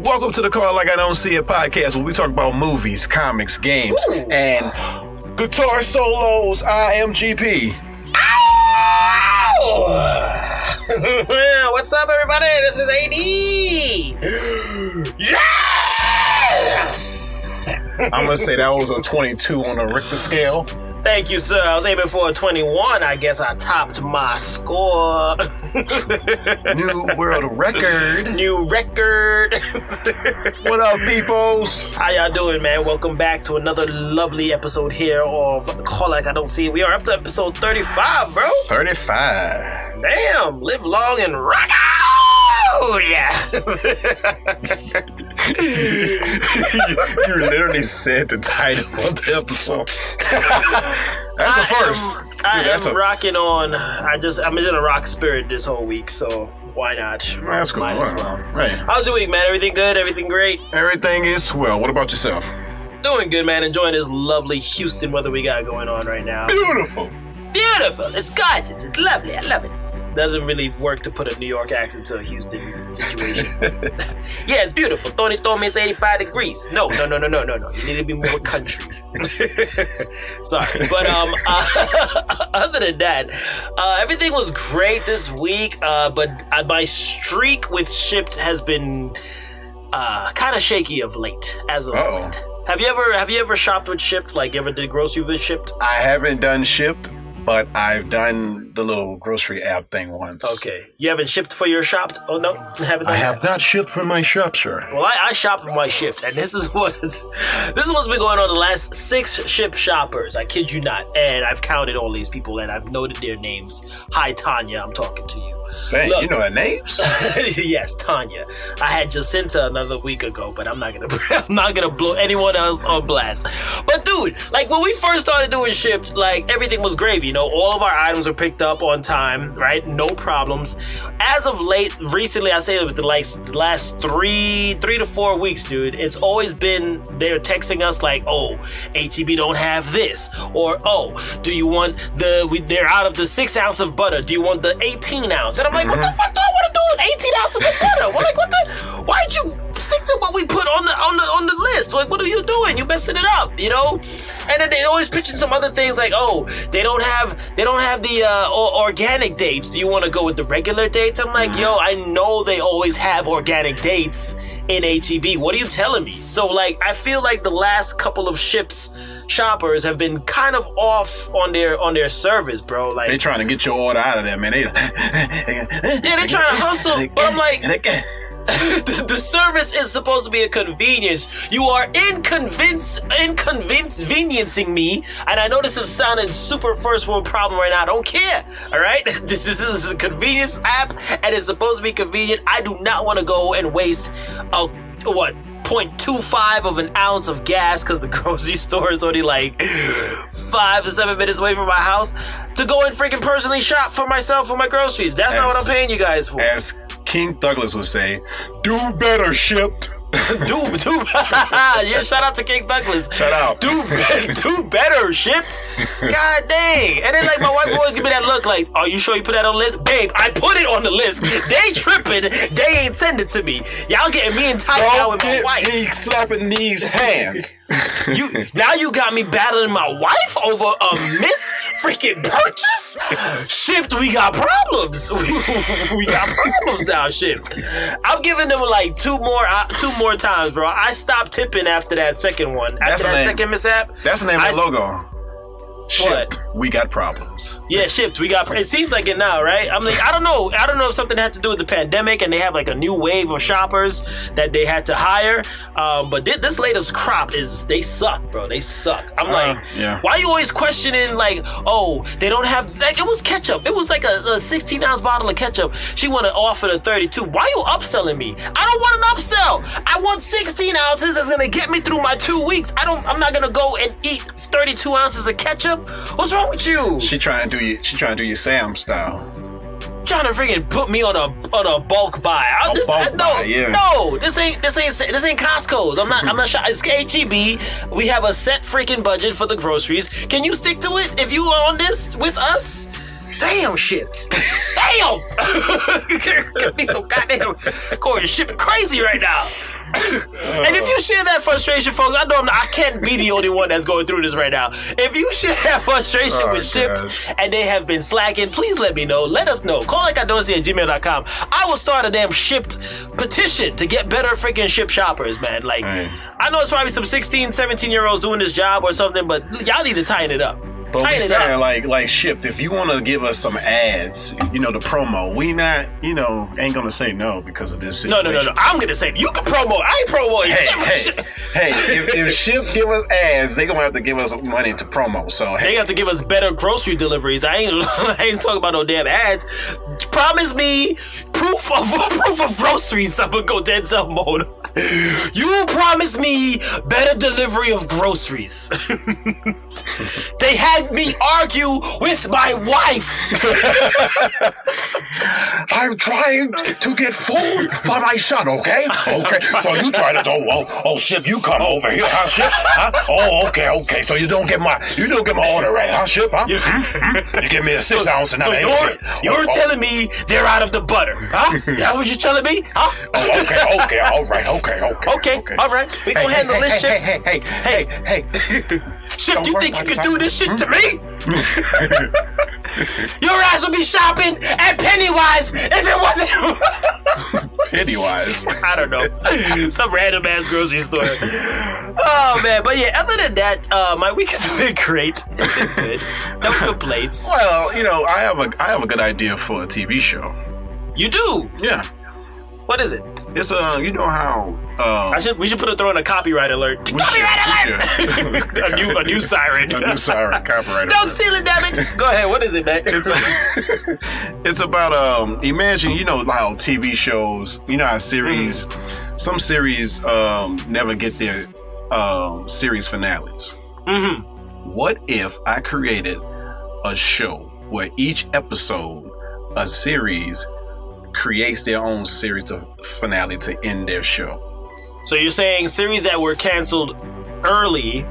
Welcome to the Call Like I Don't See It podcast, where we talk about movies, comics, games, and guitar solos. IMGP. What's up, everybody? This is AD. Yes! I'm gonna say that was a 22 on the Richter scale. Thank you, sir. I was aiming for a 21. I guess I topped my score. New world record. New record. What up, peoples? How y'all doing, man? Welcome back to another lovely episode here of Call Like I Don't See It. We are up to episode 35, bro. 35. Damn. Live long and rock out. Yeah. You literally said the title of the episode. That's a first. I am rocking on. I'm in a rock spirit this whole week, so why not? That's cool. Might as well. Right. How's your week, man? Everything good? Everything great? Everything is swell. What about yourself? Doing good, man. Enjoying this lovely Houston weather we got going on right now. Beautiful. Beautiful. It's gorgeous. It's lovely. I love it. Doesn't really work to put a New York accent to a Houston situation. Yeah, it's beautiful. Tony told me it's 85 degrees. No. You need to be more country. Sorry. But other than that, everything was great this week. But my streak with Shipt has been kind of shaky of late, as of late. Have you ever shopped with Shipt? Like, you ever did groceries with Shipt? I haven't done Shipt, but I've done the little grocery app thing once. Okay. You haven't shipped for your shop? Oh, no? Haven't I have not shipped for my shop, sir. Well, I shopped for my Shipt, and this is what's been going on the last 6 Shipt shoppers. I kid you not. And I've counted all these people, and I've noted their names. Hi, Tanya. I'm talking to you. Dang, look, you know their names? Yes, Tanya. I had Jacinta another week ago, but I'm not gonna blow anyone else on blast. But dude, like when we first started doing Shipt, like everything was gravy. You know, all of our items were picked up on time, right? No problems. As of late, recently, I say with the last three to 4 weeks, dude, it's always been they're texting us like, oh, HEB don't have this, or oh, do you want they're out of the 6 ounce of butter? Do you want the 18 ounce? And I'm like, what the fuck do I want to do with 18 ounces of butter? Well, like, why'd you stick to what we put on the list? Like, what are you doing? You're messing it up, you know? And then they always pitching some other things like, oh, they don't have the organic dates. Do you want to go with the regular dates? I'm like, yo, I know they always have organic dates in HEB. What are you telling me? So, like, I feel like the last couple of shoppers have been kind of off on their service, bro. Like, they trying to get your order out of there, man. They're trying to hustle, but I'm like, the service is supposed to be a convenience. You are inconveniencing me, and I know this is sounding super first world problem right now. I don't care, all right? This is a convenience app, and it's supposed to be convenient. I do not want to go and waste 0.25 of an ounce of gas because the grocery store is only like 5 to 7 minutes away from my house to go and freaking personally shop for myself for my groceries. That's not what I'm paying you guys for. As King Douglas would say, do better, Shipt. do yeah, shout out to King Douglas. Shout out. Do better, Shipt. God dang. And then like my wife always give me that look like, are you sure you put that on the list? Babe, I put it on the list. They tripping. They ain't send it to me. Y'all getting me entitled out with my wife. Don't slapping these hands. You got me battling my wife over a miss freaking purchase? Shipt, we got problems. We got problems now, Shipt. I'm giving them like two more times, bro. I stopped tipping after that second one. After that second mishap. That's the name of the logo. Shipt, what? We got problems. Yeah, Shipt, we got. It seems like it now, right? I'm like, I don't know if something had to do with the pandemic, and they have like a new wave of shoppers that they had to hire. But this latest crop they suck, bro. They suck. I'm like, why are you always questioning like, oh, they don't have like it was ketchup. It was like a 16 ounce bottle of ketchup. She want to offer the 32. Why are you upselling me? I don't want an upsell. I want 16 ounces that's gonna get me through my 2 weeks. I'm not gonna go and eat 32 ounces of ketchup. What's wrong with you? She trying to do your Sam style. Trying to freaking put me on a bulk buy. No, this ain't Costco's. I'm not sure. It's HEB. We have a set freaking budget for the groceries. Can you stick to it if you are on this with us? Damn shit. Damn. Got me so goddamn Corey shipping crazy right now. And if you share that frustration, folks, I know I can't be the only one that's going through this right now. If you share that frustration with Shipt and they have been slacking, please let me know. Let us know. Call like I don't see at gmail.com. I will start a damn Shipt petition to get better freaking Shipt shoppers, man. Like, I know it's probably some 16, 17-year-olds doing this job or something, but y'all need to tighten it up. But we saying like Shipt, if you want to give us some ads, the promo, we not, ain't gonna say no because of this situation. No. I'm gonna say you can promote. I ain't promoting. Hey, if Shipt give us ads, they gonna have to give us money to promo. So they have to give us better grocery deliveries. I ain't talking about no damn ads. Promise me proof of groceries. I'm gonna go Denzel mode. You promise me better delivery of groceries. They had me argue with my wife. I'm trying to get food for my son, okay? Okay, so you try to oh, Shipt, you come over here, huh, Shipt? Huh? Oh, okay. So you don't get my order right, huh, Shipt? Huh? You give me a 6 ounce and you're telling me they're out of the butter, huh? That what you telling me? Huh? Oh, okay, all right, okay. All right. We gonna handle this shit. Hey. Shipt, you think you can do this shit to me? Your ass would be shopping at Pennywise if it wasn't. Pennywise? I don't know. Some random ass grocery store. Oh, man. But yeah, other than that, my week has been great. It's been good. No complaints. Well, I have a good idea for a TV show. You do? Yeah. What is it? It's how we should throw in a copyright alert. Copyright alert! a new siren. A new siren. Copyright. Don't steal it, damn it. Go ahead. What is it, man? It's about imagine how TV shows, how series, some series never get their series finales. Mm-hmm. What if I created a show where each episode, a series, creates their own series of finale to end their show? So you're saying series that were canceled early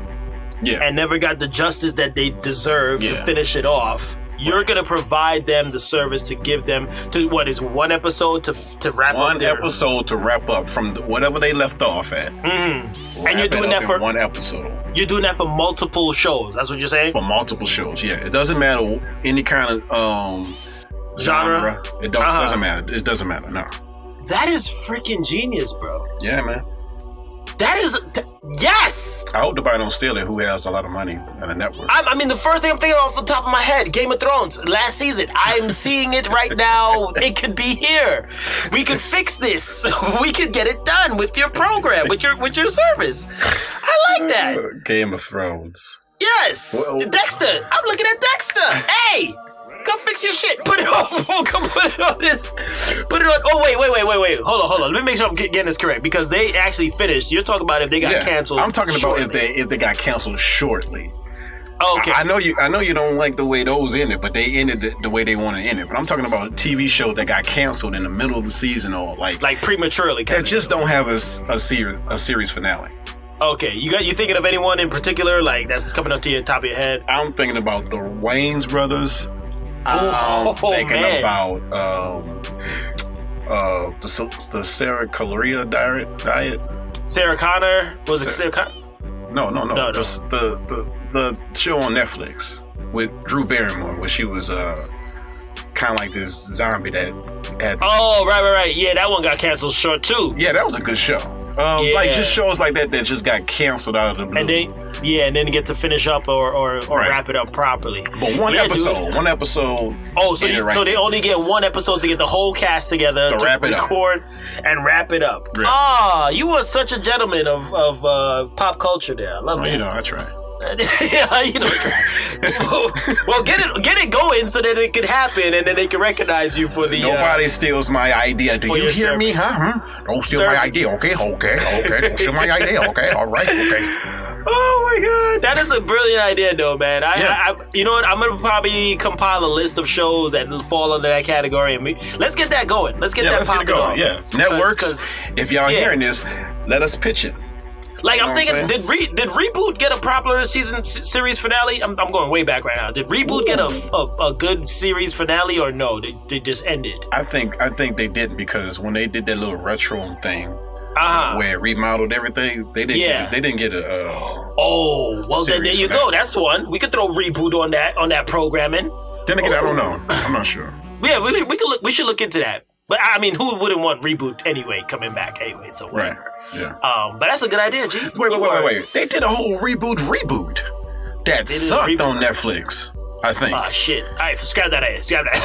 and never got the justice that they deserve to finish it off, you're going to provide them the service to give them to one episode to wrap up one episode to wrap up from whatever they left off at. Mm-hmm. And you're doing that for one episode. You're doing that for multiple shows. That's what you're saying? For multiple shows, yeah. It doesn't matter any kind of genre. It doesn't matter. It doesn't matter. No. That is freaking genius, bro. Yeah, man. That is yes. I hope nobody don't steal it. Who has a lot of money on a network? I mean, the first thing I'm thinking off the top of my head, Game of Thrones last season. I'm seeing it right now. It could be here. We could fix this. We could get it done with your program, with your service. I like that. Game of Thrones. Yes, Dexter. I'm looking at Dexter. Hey. Come fix your shit. Put it on. Come put it on this. Put it on. Oh, wait. Hold on. Let me make sure I'm getting this correct because they actually finished. You're talking about if they got canceled. I'm talking about if they got canceled shortly. Okay. I know you don't like the way those ended, but they ended it the way they want to end it. But I'm talking about TV shows that got canceled in the middle of the season or like prematurely. That just don't have a series finale. Okay, you thinking of anyone in particular like that's coming up to your top of your head? I'm thinking about the Wayans brothers. I'm thinking about the Sarah Caloria diet. Sarah Connor? Was it Sarah Connor? No. The show on Netflix with Drew Barrymore, where she was kind of like this zombie that had. Oh, right. Yeah, that one got canceled short too. Yeah, that was a good show. Like just shows like that just got canceled out of the blue. And then get to finish up or wrap it up properly. But one episode. Oh, so they only get one episode to get the whole cast together to record and wrap it up. Ah, you were such a gentleman of pop culture there. I love it. I try. Yeah, well, get it going so that it can happen, and then they can recognize you for the. Nobody steals my idea. Do you hear me? Huh? Don't steal my idea. Okay. Don't steal my idea. Okay. All right. Okay. Oh my God, that is a brilliant idea, though, man. I you know what? I'm gonna probably compile a list of shows that fall under that category, and let's get that going. Let's get that popping off. Yeah, networks. If y'all hearing this, let us pitch it. Like, I'm thinking, did Reboot get a popular series finale? I'm going way back right now. Did Reboot get a good series finale or no? They just ended? I think they didn't because when they did that little retro thing, where it remodeled everything. They didn't get a. Then there you go. That's one. We could throw reboot on that programming. Then again, I don't know. I'm not sure. Yeah, we should look into that. But I mean, who wouldn't want reboot anyway? Coming back anyway, so whatever. Right. Yeah. But that's a good idea, G. Wait. They did a whole reboot that sucked on Netflix. I think. Shit. All right, scrap that. Yeah, Scrap that.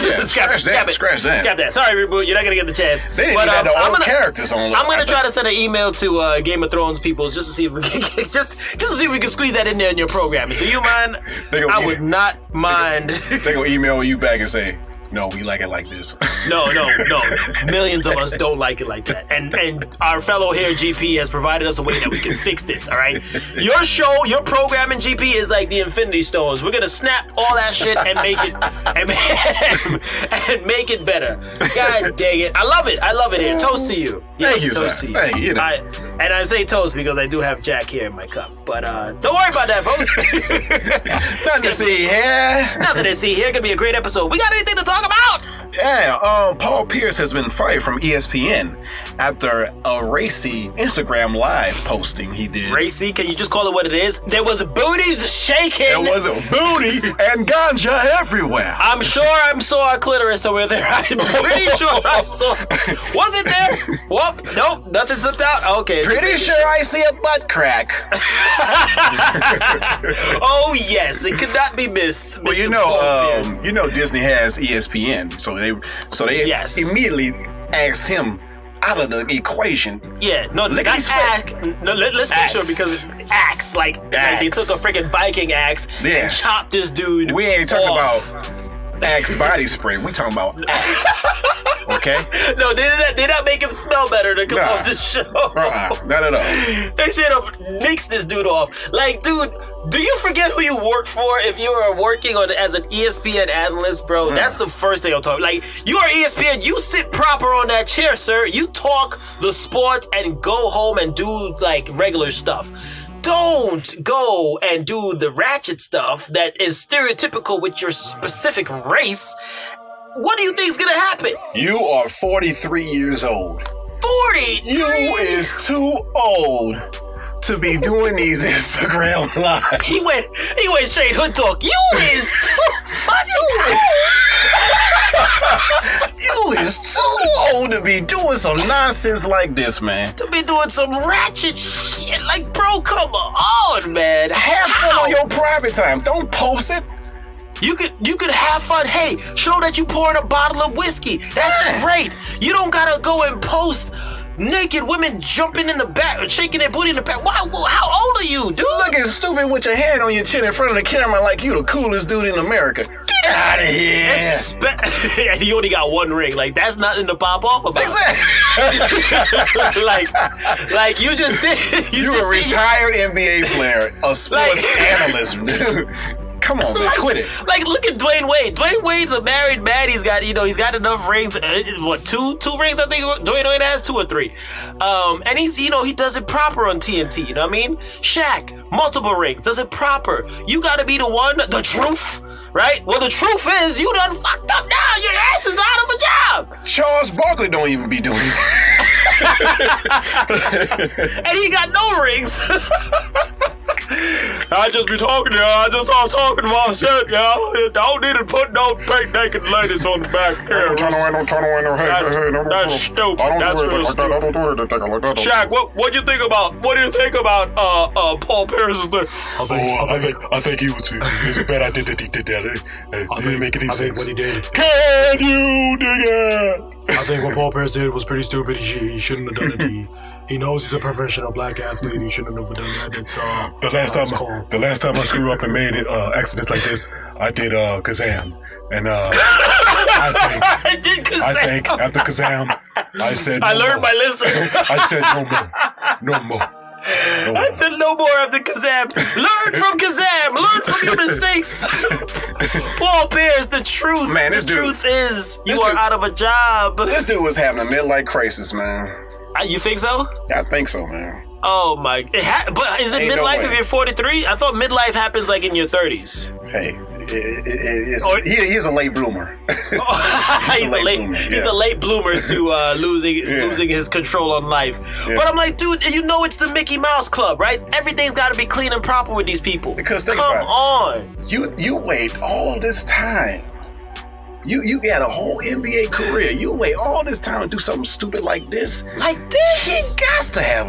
Scratch that. Sorry, reboot. You're not gonna get the chance. They didn't even have the old characters on. I'm gonna try to send an email to Game of Thrones people just to see if we can just to see if we can squeeze that in there in your programming. Do you mind? I would not mind. They gonna email you back and say, "No, we like it like this." No. Millions of us don't like it like that. And our fellow here, GP, has provided us a way that we can fix this, all right? Your show, your programming, GP, is like the Infinity Stones. We're going to snap all that shit and make it and make it better. God dang it. I love it here. Toast to you. Thank you, toast to you. Thank you. And I say toast because I do have Jack here in my cup. But don't worry about that, folks. Nothing to see here. Nothing to see here. Going to be a great episode. We got anything to talk about? Yeah, Paul Pierce has been fired from ESPN after a racy Instagram live posting he did. Racy? Can you just call it what it is? There was booties shaking. There was a booty and ganja everywhere. I'm sure I saw a clitoris over there. I'm pretty sure I saw. Was it there? Well, nope, nothing slipped out. Okay. Pretty sure I see a butt crack. Oh yes, it could not be missed. Well, Mr. Disney has ESPN, so they immediately asked him out of the equation. Yeah, let's make sure because axe, like they took a freaking Viking axe and chopped this dude. We ain't talking about Axe body spray. We talking about Axe. Okay? No, they not make him smell better to come off the show. Not at all. They straight up nix this dude off. Like, dude, do you forget who you work for if you are working as an ESPN analyst, bro? That's the first thing I'll talk. Like, you are ESPN, you sit proper on that chair, sir. You talk the sports and go home and do, like, regular stuff. Don't go and do the ratchet stuff that is stereotypical with your specific race. What do you think is going to happen? You are 43 years old. 40? You is too old to be doing these Instagram lives. He went straight hood talk. You is too funny. You is too old to be doing some nonsense like this, man. To be doing some ratchet shit. Like, bro, come on, man. Have fun on your private time. Don't post it. You could have fun. Hey, show that you poured a bottle of whiskey. That's great. You don't gotta go and post naked women jumping in the back, shaking their booty in the back. How old are you, dude? Looking stupid with your hand on your chin in front of the camera like you the coolest dude in America. Get out of here. And he only got one ring. Like, that's nothing to pop off about. Exactly. like you just said. You're a retired NBA player, a sports analyst. Come on, man, quit it. Like, look at Dwayne Wade. Dwayne Wade's a married man. He's got enough rings. What, two rings? I think Dwayne Wade has 2 or 3. And he's, he does it proper on TNT. You know what I mean? Shaq, multiple rings, does it proper. You got to be the one, the truth, right? Well, the truth is, you done fucked up now. Your ass is out of a job. Charles Barkley don't even be doing it. And he got no rings. I just be talking, I just all talking about shit, Don't need to put no fake naked ladies on the back. Don't turn away. That's stupid. That's really stupid. I don't do anything like that. Shaq, what do you think about Paul Pierce's thing? I think he was a bad idea that he did that. It didn't make any sense. What he did. Can you dig it? I think what Paul Pierce did was pretty stupid. He shouldn't have done it. He knows he's a professional black athlete. He shouldn't have done that. It's the last time I screwed up and made accidents like this, I did Kazam, and I think after Kazam, I said I learned my lesson. I said no more. I said no more after Kazam. Learn from Kazam. Learn from your mistakes. Paul Pierce, the truth. Man, the truth is you are out of a job. This dude was having a midlife crisis, man. You think so? I think so, man. Oh my! But is it midlife if you're 43? I thought midlife happens like in your 30s. Hey, He's a late bloomer. He's a late bloomer to losing his control on life. Yeah. But I'm like, dude, you know it's the Mickey Mouse Club, right? Everything's got to be clean and proper with these people. Because come on, you wait all this time. You got a whole NBA career. You wait all this time to do something stupid like this. He got to have.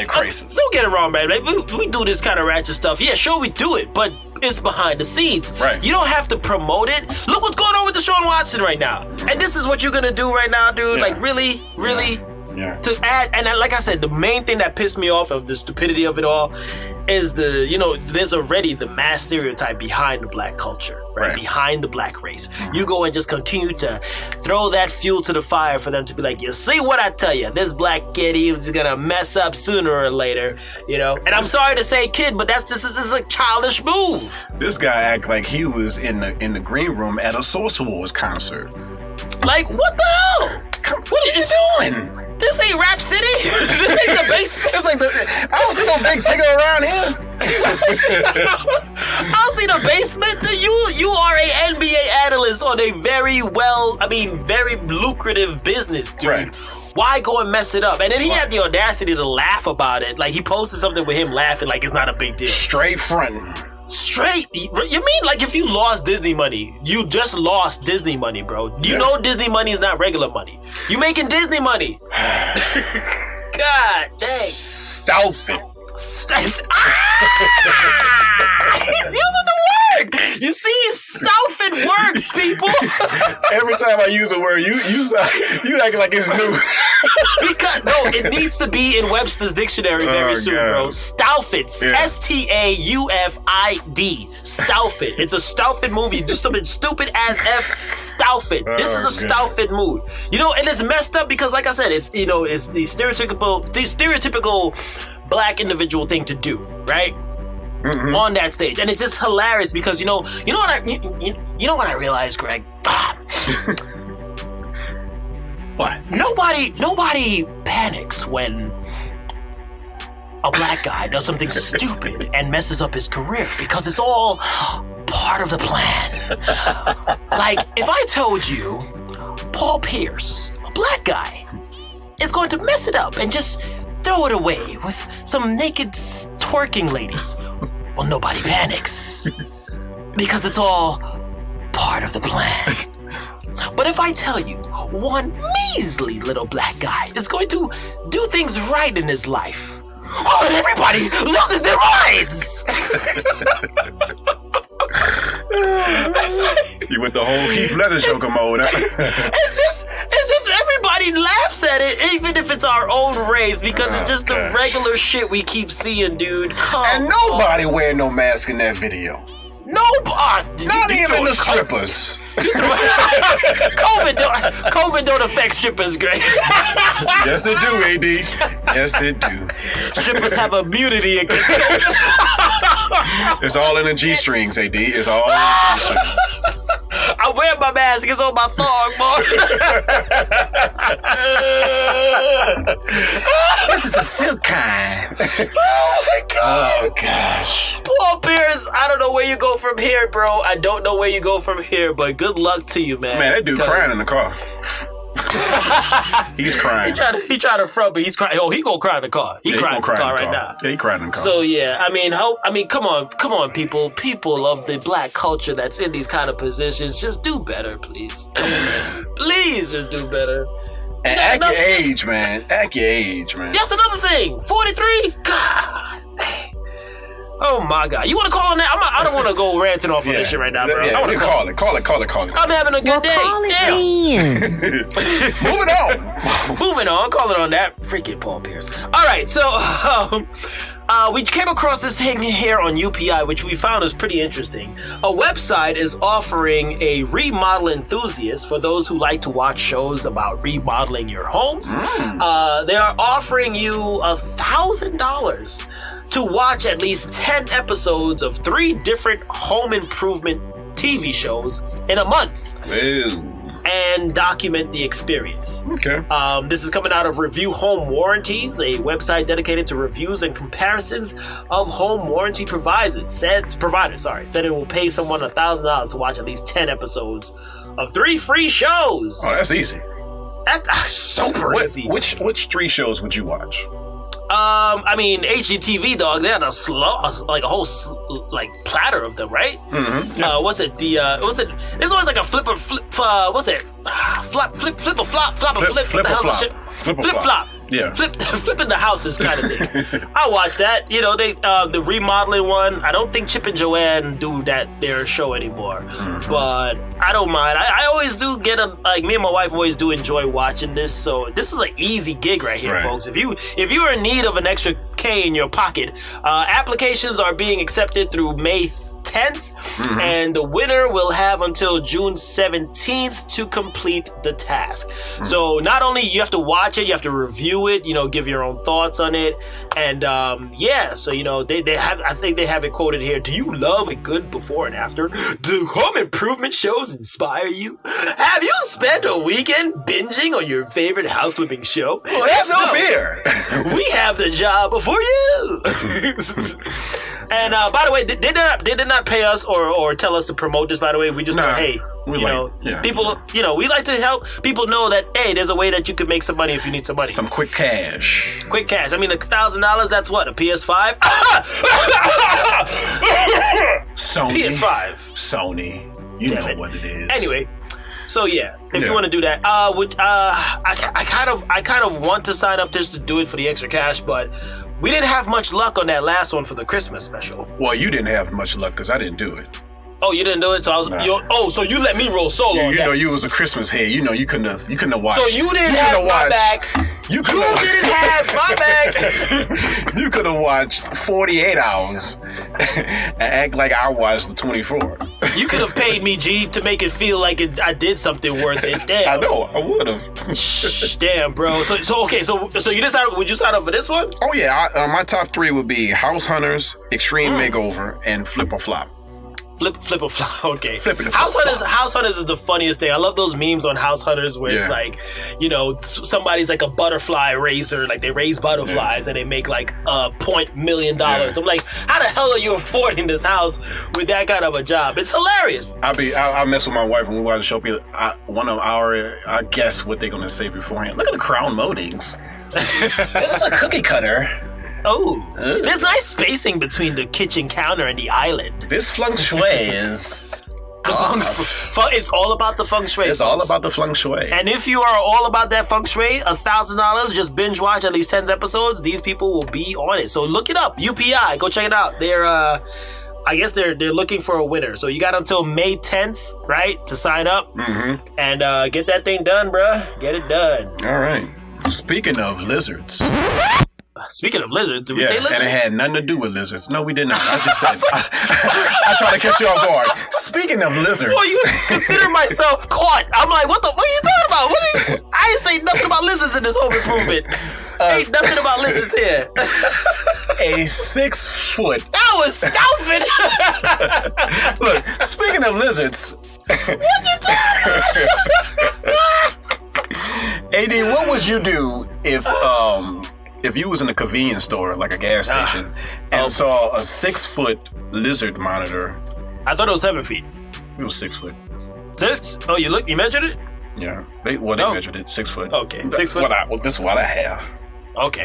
Crisis. Don't get it wrong, man. Like, we do this kind of ratchet stuff. Yeah, sure, we do it, but it's behind the scenes. Right. You don't have to promote it. Look what's going on with Deshaun Watson right now, and this is what you're gonna do right now, dude. Yeah. Like, really. Yeah. To add, and like I said, the main thing that pissed me off of the stupidity of it all is there's already the mass stereotype behind the black culture, right? Behind the black race. You go and just continue to throw that fuel to the fire for them to be like, you see what I tell you, this black kid, he's gonna mess up sooner or later, And I'm sorry to say kid, but this is a childish move. This guy act like he was in the green room at a Source Wars concert. Like, what the hell? What are you doing? This ain't Rap City. This ain't the basement. I don't see no big ticker around here. I don't see the basement. You are a NBA analyst on a very lucrative business, dude. Right. Why go and mess it up? And then he had the audacity to laugh about it. Like, he posted something with him laughing like it's not a big deal. Straight fronting. Straight? You mean like if you lost Disney money, you just lost Disney money, bro? You know Disney money is not regular money. You making Disney money. God dang. Stuafid. He's using the word. You see, Stuafid works, people. Every time I use a word, you acting like it's new. Because it needs to be in Webster's dictionary very soon, bro. Stuafid, Stuafid, Stuafid. It's a Stuafid movie. Do something stupid as F. Stuafid. This is a Stuafid mood. And it's messed up because, like I said, it's the stereotypical black individual thing to do, right? Mm-hmm. On that stage, and it's just hilarious because you know what I realized, Greg. What? Nobody panics when a black guy does something stupid and messes up his career because it's all part of the plan. Like, if I told you Paul Pierce, a black guy, is going to mess it up and just throw it away with some naked twerking ladies, well, nobody panics because it's all part of the plan. But if I tell you one measly little black guy is going to do things right in his life, oh, and everybody loses their minds. You went the whole Heath Ledger Joker mode. It's just everybody laughs at it, even if it's our own race, because it's just the regular shit we keep seeing, dude. And nobody wearing no mask in that video. Nobody. Not even the strippers. COVID don't affect strippers, Greg. Yes, it do, AD. Yes, it do. Strippers have immunity against it. It's all in the G-strings, AD. It's all in the G-strings. I wear my mask. It's on my thong, boy. This is the silk kind. Oh, my God. Oh, gosh. Paul Pierce, I don't know where you go from here, bro. I don't know where you go from here, but good luck to you, man. Man, that dude crying in the car. He's crying. He tried to front, but he's crying. Oh, he gonna cry in the car. He crying in the car right now. Yeah, he crying in the car. So yeah, I mean, come on, people of the black culture that's in these kind of positions, just do better, please. Please, just do better. And act your age, man. Act your age, man. That's another thing. 43. God. Oh my God! You want to call on that? I don't want to go ranting off of this shit right now, bro. Yeah, I want to call it. I'm having a good day. Call it in. Moving on. Call it on that. Freaking Paul Pierce. All right, so we came across this thing here on UPI, which we found is pretty interesting. A website is offering a remodel enthusiast for those who like to watch shows about remodeling your homes. They are offering you $1,000 to watch at least 10 episodes of 3 different home improvement TV shows in a month. Ew. and document the experience. Okay. This is coming out of Review Home Warranties, a website dedicated to reviews and comparisons of home warranty providers. Said it will pay someone $1,000 to watch at least 10 episodes of 3 free shows. Oh, that's easy. That's super easy. Which 3 shows would you watch? I mean, HGTV, dog. They had a whole platter of them, right? Mm-hmm. Yeah. What's it? This one's like a flip or flip. What's it? Flip or flop. Flip flop. Yeah. Flipping the houses kind of thing. I watched that. You know, they the remodeling one. I don't think Chip and Joanne do their show anymore, but I don't mind. I always do get me and my wife always do enjoy watching this. So this is an easy gig right here, folks. If you are in need of an extra K in your pocket, applications are being accepted through May 10th, and the winner will have until June 17th to complete the task. So not only you have to watch it, you have to review it, give your own thoughts on it, and so they have, I think they have it quoted here. Do you love a good before and after? Do home improvement shows inspire you? Have you spent a weekend binging on your favorite house flipping show? Well, have no fear. We have the job for you. And by the way, they did not pay us or tell us to promote this. By the way, we just thought, hey, people, we like to help people know that, hey, there's a way that you could make some money if you need some money. Some quick cash. Quick cash. I mean, $1,000. That's what, a PS5. PS5 Sony. You Damn know it. what it is. Anyway. So yeah, if you want to do that, I kind of want to sign up just to do it for the extra cash, but we didn't have much luck on that last one for the Christmas special. Well, you didn't have much luck because I didn't do it. Oh, you didn't do it, so I was. So you let me roll solo. You know, you was a Christmas head. You couldn't have watched. So you didn't have my back. You didn't have my back. You could have watched 48 hours and act like I watched the 24. You could have paid me, G, to make it feel like I did something worth it. Damn. I know, I would have. Damn, bro. So you decided? Would you sign up for this one? Oh yeah, my top 3 would be House Hunters, Extreme Makeover, and Flip or Flop. Flip or flop. Okay. House Hunters is the funniest thing. I love those memes on House Hunters where it's like, somebody's like a butterfly raiser, like they raise butterflies and they make like $1 million. I'm like, how the hell are you affording this house with that kind of a job? It's hilarious. I mess with my wife when we watch the show. I guess what they're gonna say beforehand. Look at the crown moldings. This is a cookie cutter. Oh, there's nice spacing between the kitchen counter and the island. This feng shui is... It's all about the feng shui. It's all about the feng shui. And if you are all about that feng shui, $1,000, just binge watch at least 10 episodes. These people will be on it. So look it up. UPI, go check it out. They're, I guess they're looking for a winner. So you got until May 10th, right, to sign up and get that thing done, bruh. Get it done. All right. Speaking of lizards. Speaking of lizards, did we say lizards? And it had nothing to do with lizards. No, we did not. I just said, I tried to catch you off guard. Speaking of lizards. Well, you consider myself caught. I'm like, what are you talking about? I ain't say nothing about lizards in this home improvement. Ain't nothing about lizards here. A 6 foot. That was Stuafid. Look, speaking of lizards. What you talking about? AD, what would you do if you was in a convenience store, like a gas station, and saw a 6 foot lizard monitor? I thought it was 7 feet. It was 6 foot. 6? Oh, you measured it? Yeah. They measured it 6 foot. Okay, 6 foot. This is what I have. Okay.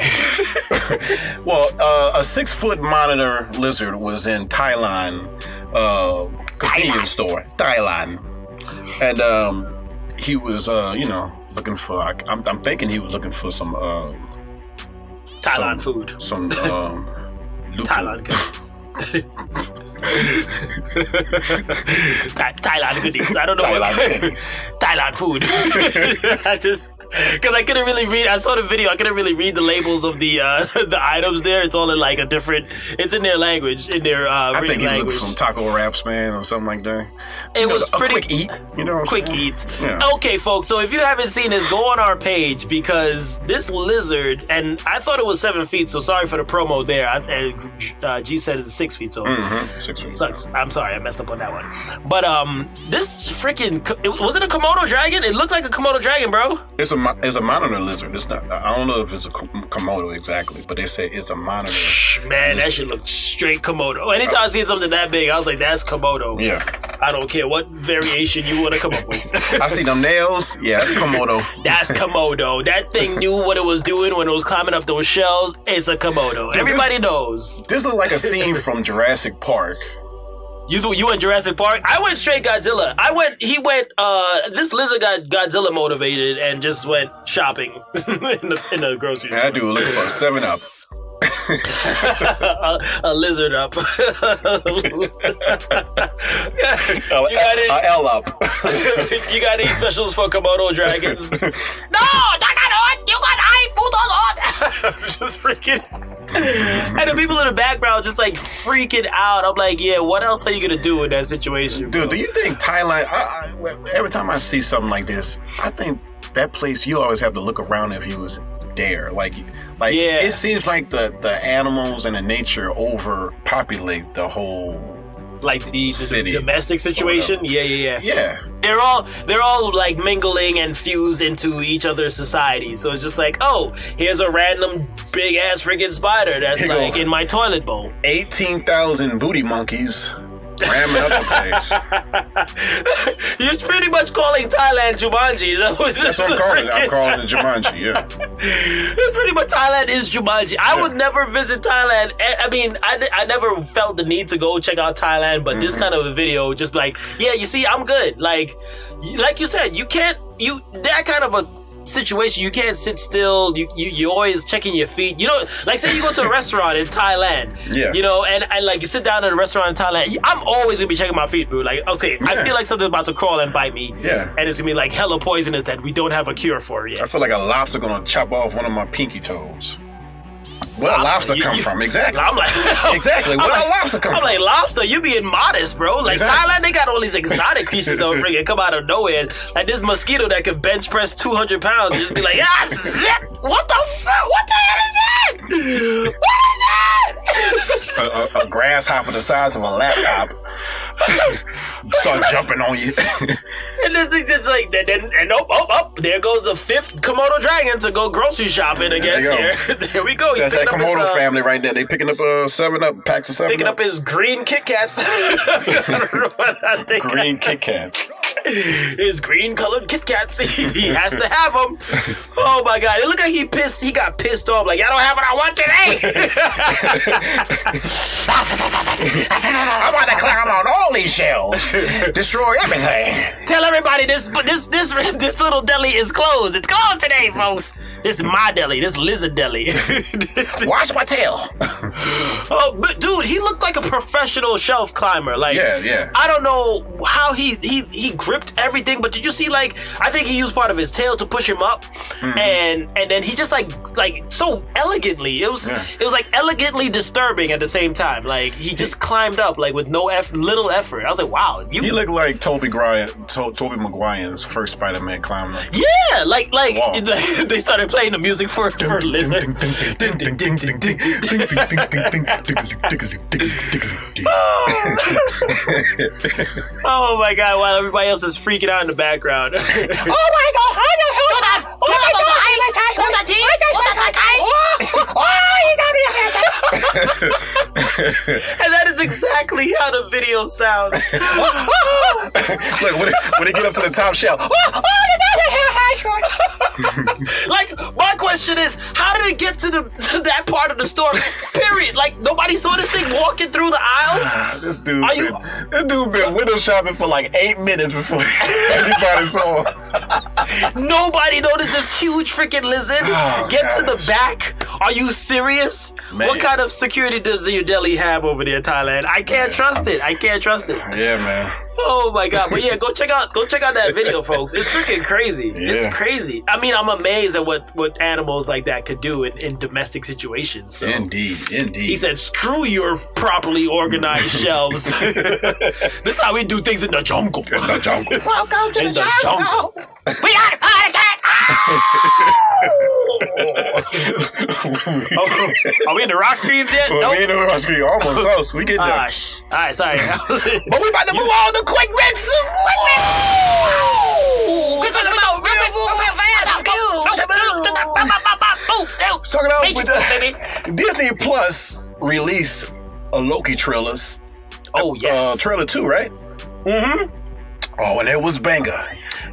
Well, a 6 foot monitor lizard was in Thailand convenience store. Thailand. And he was, looking for, I'm thinking he was looking for some Thailand food. Some Thailand goodies. Thailand goodies. I don't know Thailand food. Because I couldn't really read. I saw the video. I couldn't really read the labels of the items there. It's all in like a different. It's in their language. In their I think he language. looked for some taco wraps, man, or something like that. It was pretty quick eat. You know, quick eats. Yeah. Okay, folks. So if you haven't seen this, go on our page because this lizard, and I thought it was 7 feet. So sorry for the promo there. G said it's 6 6 feet, so 6 feet. sucks. I'm sorry, I messed up on that one. But this freaking was it a Komodo dragon? It looked like a Komodo dragon, bro. It's a monitor lizard. It's not. I don't know if it's a Komodo exactly, but they say it's a monitor. Man, that shit looks straight Komodo. Anytime I see something that big, I was like, that's Komodo. Yeah. I don't care what variation you want to come up with. I see them nails. Yeah, that's Komodo. That's Komodo. That thing knew what it was doing when it was climbing up those shelves. It's a Komodo. Everybody knows. This looks like a scene from Jurassic Park. You went Jurassic Park? I went straight Godzilla. This lizard got Godzilla motivated and just went shopping in the grocery store. That dude looking for a 7-Up. A lizard up. A L up. You got any specials for Komodo dragons? No, you got just freaking. And the people in the background just like freaking out. I'm like, yeah, what else are you gonna do in that situation, bro? Dude, do you think Thailand? Every time I see something like this, I think that place you always have to look around if you was there. Like yeah. It seems like the animals and the nature overpopulate the whole like the city. Domestic situation. Yeah. They're all like mingling and fused into each other's society. So it's just like, oh, here's a random big ass freaking spider that's like in my toilet bowl. 18,000 booty monkeys ramming up the place. You're pretty much calling Thailand Jumanji. That's what I'm calling it. I'm calling it Jumanji, yeah. It's pretty much Thailand is Jumanji. I would never visit Thailand. I mean, I never felt the need to go check out Thailand, but this kind of a video, just like, yeah, you see, I'm good. Like you said, that kind of a situation, you can't sit still. You're always checking your feet. You know, like say you go to a restaurant in Thailand, you know, and like you sit down in a restaurant in Thailand, I'm always gonna be checking my feet, bro. Like, okay, I feel like something's about to crawl and bite me, and it's gonna be like hella poisonous that we don't have a cure for yet. I feel like a lobster gonna chop off one of my pinky toes. Where a lobster come from? Exactly. I'm like, exactly. Where a lobster come from? I'm like, lobster, you being modest, bro. Like Thailand, they got all these exotic creatures that freaking come out of nowhere. Like this mosquito that could bench press 200 pounds and just be like, zip! What the fuck? What the hell is that? What is that? A grasshopper the size of a laptop. Start jumping on you. And it's like, there goes the 5th Komodo dragon to go grocery shopping again. There we go. That's that Komodo family right there. They picking up 7-Up packs of 7-Up. Picking up his green Kit Kats. Green Kit Kats. His green colored Kit Kats. He has to have them. Oh my God! It looked like he got pissed off. Like, I don't have what I want today. I'm about to climb on all these shelves, destroy everything. Tell everybody this little deli is closed. It's closed today, folks. This is my deli. This lizard deli. Wash my tail. Oh, but dude, he looked like a professional shelf climber. Like, yeah. I don't know how he gripped everything, but did you see? Like, I think he used part of his tail to push him up, and then he just like so elegantly. It was like elegantly disturbing at the same time. Like he just climbed up like with little effort. I was like, wow, he looked like Tobey Maguire's first Spider-Man climbing up. Yeah, like they started playing the music for Lizard. Oh my God! While everybody else is freaking out in the background. Oh my God! And that is exactly how the video sounds. Look, when they get up to the top shelf. Like, my question is, how did it get to that part of the store? Period. Like, nobody saw this thing walking through the aisles? This dude been window shopping for like 8 minutes before anybody saw him. Nobody noticed this huge freaking lizard get to the back. Are you serious? Man. What kind of security does your deli have over there, Thailand? I can't trust it. Yeah, man. Oh my God. But yeah, go check out that video, folks. It's freaking crazy. Yeah. It's crazy. I mean, I'm amazed at what animals like that could do in domestic situations. So. Indeed. He said, screw your properly organized shelves. This is how we do things in the jungle. Welcome to the jungle. We got a cat. Are we in the rock screams yet? Well, we in the rock scream. Almost close. We getting there. All right, sorry. But we about to move on to quick bits. Talking about with the Disney Plus released a Loki trailer. Oh, yes. Trailer 2, right? Mm-hmm. Oh, and it was banger.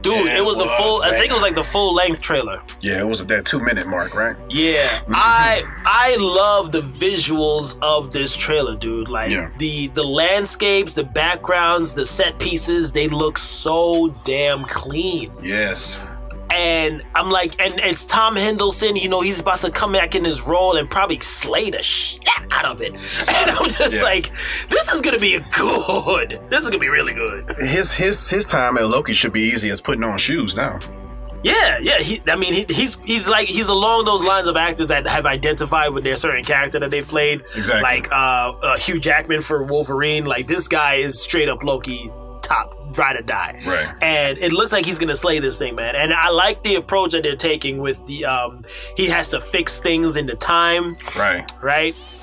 Dude, Yeah, it was the full, banger. I think it was like the full length trailer. Yeah, it was at that 2-minute mark, right? Yeah. Mm-hmm. I love the visuals of this trailer, dude. Like the landscapes, the backgrounds, the set pieces, they look so damn clean. Yes. And I'm like, and it's Tom Hiddleston, you know, he's about to come back in his role and probably slay the shit out of it. And I'm just like, this is gonna be good. This is gonna be really good. His time at Loki should be easy as putting on shoes now. Yeah. He's along those lines of actors that have identified with their certain character that they've played. Exactly. Like Hugh Jackman for Wolverine. Like, this guy is straight up Loki. Top, ride or die. Right. And it looks like he's gonna slay this thing, man. And I like the approach that they're taking with the he has to fix things in the time. Right.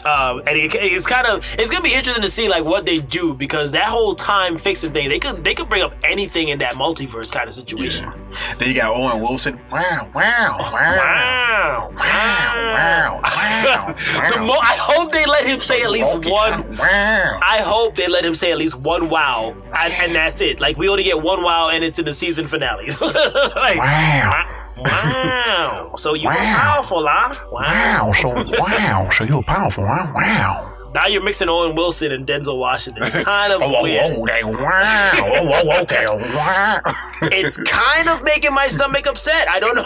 And it's gonna be interesting to see like what they do, because that whole time fixing thing, they could bring up anything in that multiverse kind of situation. Yeah. Then you got Owen Wilson. Wow. I hope they let him say at least one. Wow. I hope they let him say at least one wow, and that's it. Like, we only get one wow, and it's in the season finale. Like, wow. So you were powerful, huh? Wow. So you're powerful, huh? Wow. Now you're mixing Owen Wilson and Denzel Washington. It's kind of weird. It's kind of making my stomach upset. I don't know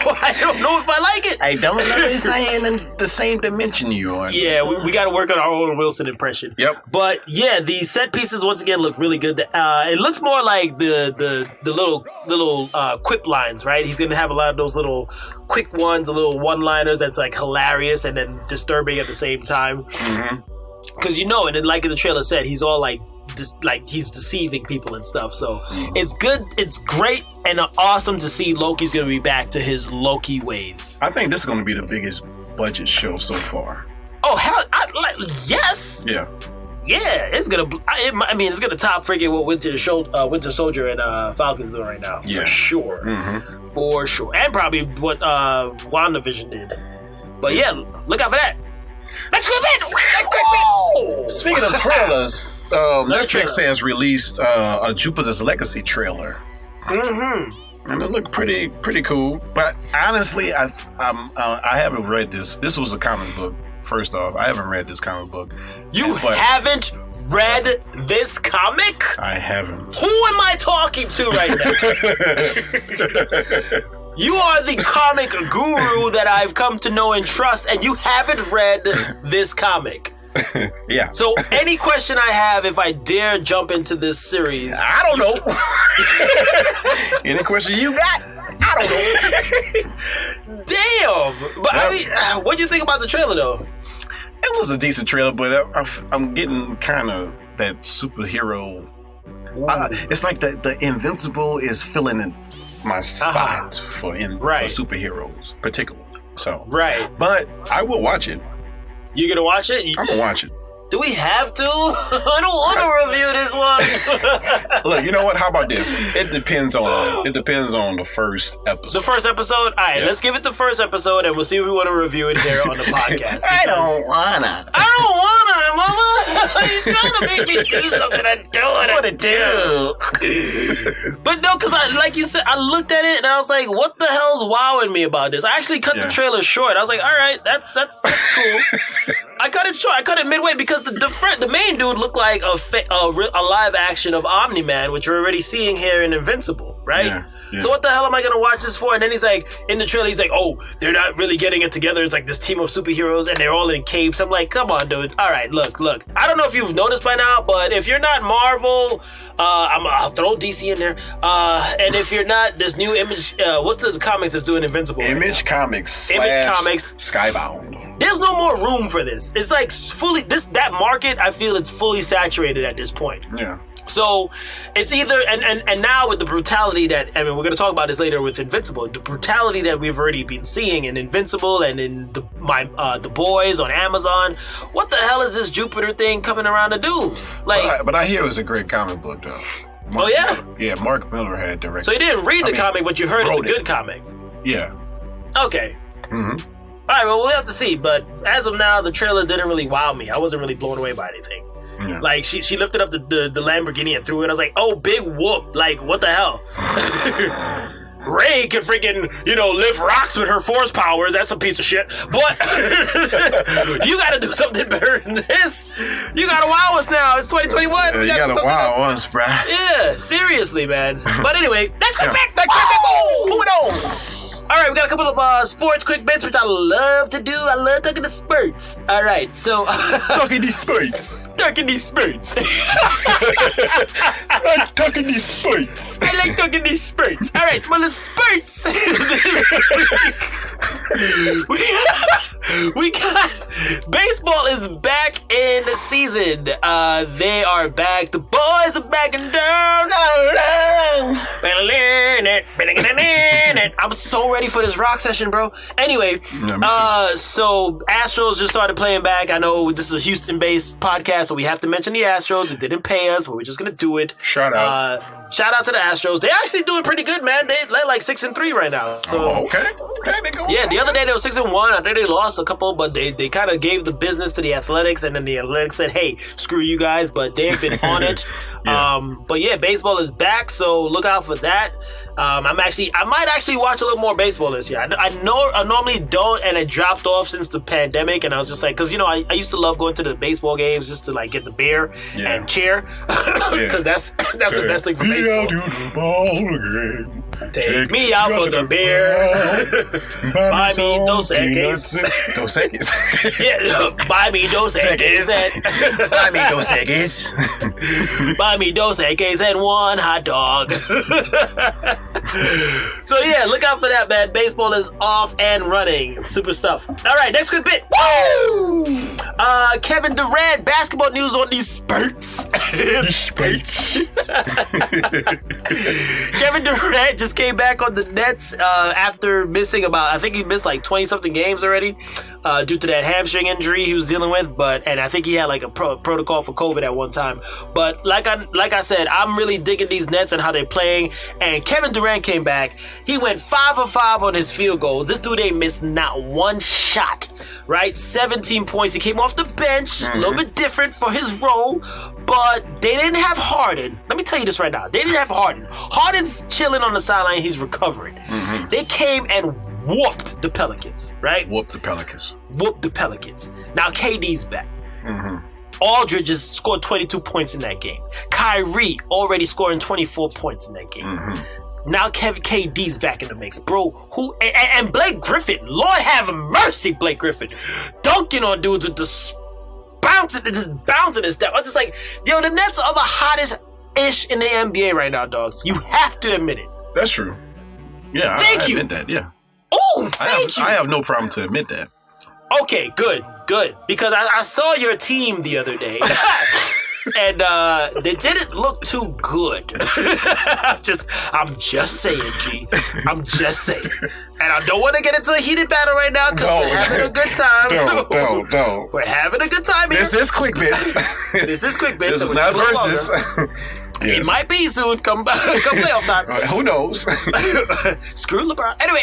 if I like it. I don't know anything in the same dimension you are. Yeah, we got to work on our Owen Wilson impression. Yep. But yeah, the set pieces once again look really good. It looks more like the little quip lines, right? He's gonna have a lot of those little quick ones, the little one-liners that's like hilarious and then disturbing at the same time. Mm-hmm. Because and then like in the trailer said, he's all like he's deceiving people and stuff. So it's good, it's great, and awesome to see Loki's gonna be back to his Loki ways. I think this is gonna be the biggest budget show so far. Oh hell, yes. Yeah. Yeah, it's gonna. It's gonna top freaking what Winter Soldier and Falcon's doing right now. Yeah. For sure. Mm-hmm. For sure, and probably what WandaVision did. But yeah, look out for that. Let's go back. Speaking of trailers, Netflix has released a Jupiter's Legacy trailer. Mm-hmm. And it looked pretty cool. But honestly, I haven't read this. This was a comic book. First off, I haven't read this comic book. You haven't read this comic? I haven't. Who am I talking to right now? You are the comic guru that I've come to know and trust, and you haven't read this comic. Yeah. So any question I have, if I dare jump into this series, I don't know. Any question you got? I don't know. Damn. But I mean, what do you think about the trailer, though? It was a decent trailer, but I'm getting kind of that superhero. It's like the Invincible is filling in my spot for superheroes, particularly. So but I will watch it. You gonna watch it? I'm gonna watch it. Do we have to? I don't want to review this one. Look, you know what? How about this? It depends on the first episode. The first episode? All right, let's give it the first episode, and we'll see if we want to review it here on the podcast. I don't wanna, Mama. You're trying to make me do something I don't want to do. But no, because like you said, I looked at it and I was like, what the hell's wowing me about this? I actually cut the trailer short. I was like, all right, that's cool. I cut it short. I cut it midway because the main dude looked like a live action of Omni-Man, which we're already seeing here in Invincible, right? Yeah. So what the hell am I gonna watch this for? And then he's like, in the trailer, he's like, oh, they're not really getting it together. It's like this team of superheroes and they're all in capes. I'm like, come on, dude. All right, look. I don't know if you've noticed by now, but if you're not Marvel, I'll throw DC in there. And if you're not this new Image, what's the comics that's doing Invincible? Image Comics. Skybound. There's no more room for this. It's like that market, I feel it's fully saturated at this point. Yeah. So it's either and now with the brutality that we're going to talk about this later with Invincible, the brutality that we've already been seeing in Invincible and in the Boys on Amazon. What the hell is this Jupiter thing coming around to do? Like, but I hear it was a great comic book though. Oh yeah, yeah. Mark Miller had directed. So you didn't read the comic, but you heard it's a good comic. Yeah. Okay. All right. Well, we'll have to see. But as of now, the trailer didn't really wow me. I wasn't really blown away by anything. Yeah. Like she lifted up the Lamborghini and threw it. I was like, oh, big whoop! Like what the hell? Ray can freaking lift rocks with her force powers. That's a piece of shit. But you got to do something better than this. You got to wow us now. It's 2021. You got to wow us, bruh. Yeah, seriously, man. But anyway, next quick bit. Moving on. All right, we got a couple of sports quick bits, which I love to do. I love talking to spurts. All right, so... talking these spurts. Talking these spurts. I'm talking these spurts. I like talking these spurts. All right, well, the spurts. we got... Baseball is back in the season. They are back. The boys are back and down. I'm so ready for this rock session, bro. Anyway, so Astros just started playing back. I know this is a Houston-based podcast, so we have to mention the Astros. It didn't pay us, but we're just gonna do it. Shout out to the Astros. They're actually doing pretty good, man. They're like 6-3 right now. So okay, they go. Yeah, the other day they were 6-1. I think they lost a couple, but they kind of gave the business to the Athletics, and then the Athletics said, "Hey, screw you guys," but they've been on it. Yeah. But yeah, baseball is back, so look out for that. I might actually watch a little more baseball this year. I normally don't, and it dropped off since the pandemic, and I was just like, because I used to love going to the baseball games just to like get the beer and cheer, because that's the best thing for baseball. Take me out for the beer. Buy me Dos Equis. Dos Equis. Yeah, buy me Dos Equis. Buy me Dos Equis. Buy me Dos Equis and one hot dog. So yeah, look out for that, man. Baseball is off and running. Super stuff. All right, next quick bit. Woo! Kevin Durant, basketball news on these spurts. Kevin Durant just came back on the Nets after missing I think he missed like 20-something games already due to that hamstring injury he was dealing with. And I think he had like a protocol for COVID at one time. But like I said, I'm really digging these Nets and how they're playing. And Kevin Durant came back. He went 5 of 5 on his field goals. This dude ain't missed not one shot. Right? 17 points. He came off the bench. A little bit different for his role. But they didn't have Harden. Let me tell you this right now. They didn't have Harden. Harden's chilling on the sideline. He's recovering. They came and whooped the Pelicans, right? Whooped the Pelicans. Now KD's back. Aldridge just scored 22 points in that game. Kyrie already scoring 24 points in that game. Now KD's back in the mix, bro. And Blake Griffin, Lord have mercy, Blake Griffin, dunking on dudes with the bouncing and stuff. I'm just like, yo, the Nets are the hottest ish in the NBA right now, dogs. You have to admit it. That's true. Yeah, Thank you. admit that. Yeah. Oh, thank you. I have no problem to admit that. Okay, good. Because I saw your team the other day. And they didn't look too good. I'm just saying, G. I'm just saying. And I don't want to get into a heated battle right now because we're having a good time. Don't. We're having a good time here. This is quick bits. This is quick bits. This is not versus. Yes. It might be soon. Come playoff time. Who knows? Screw LeBron. Anyway.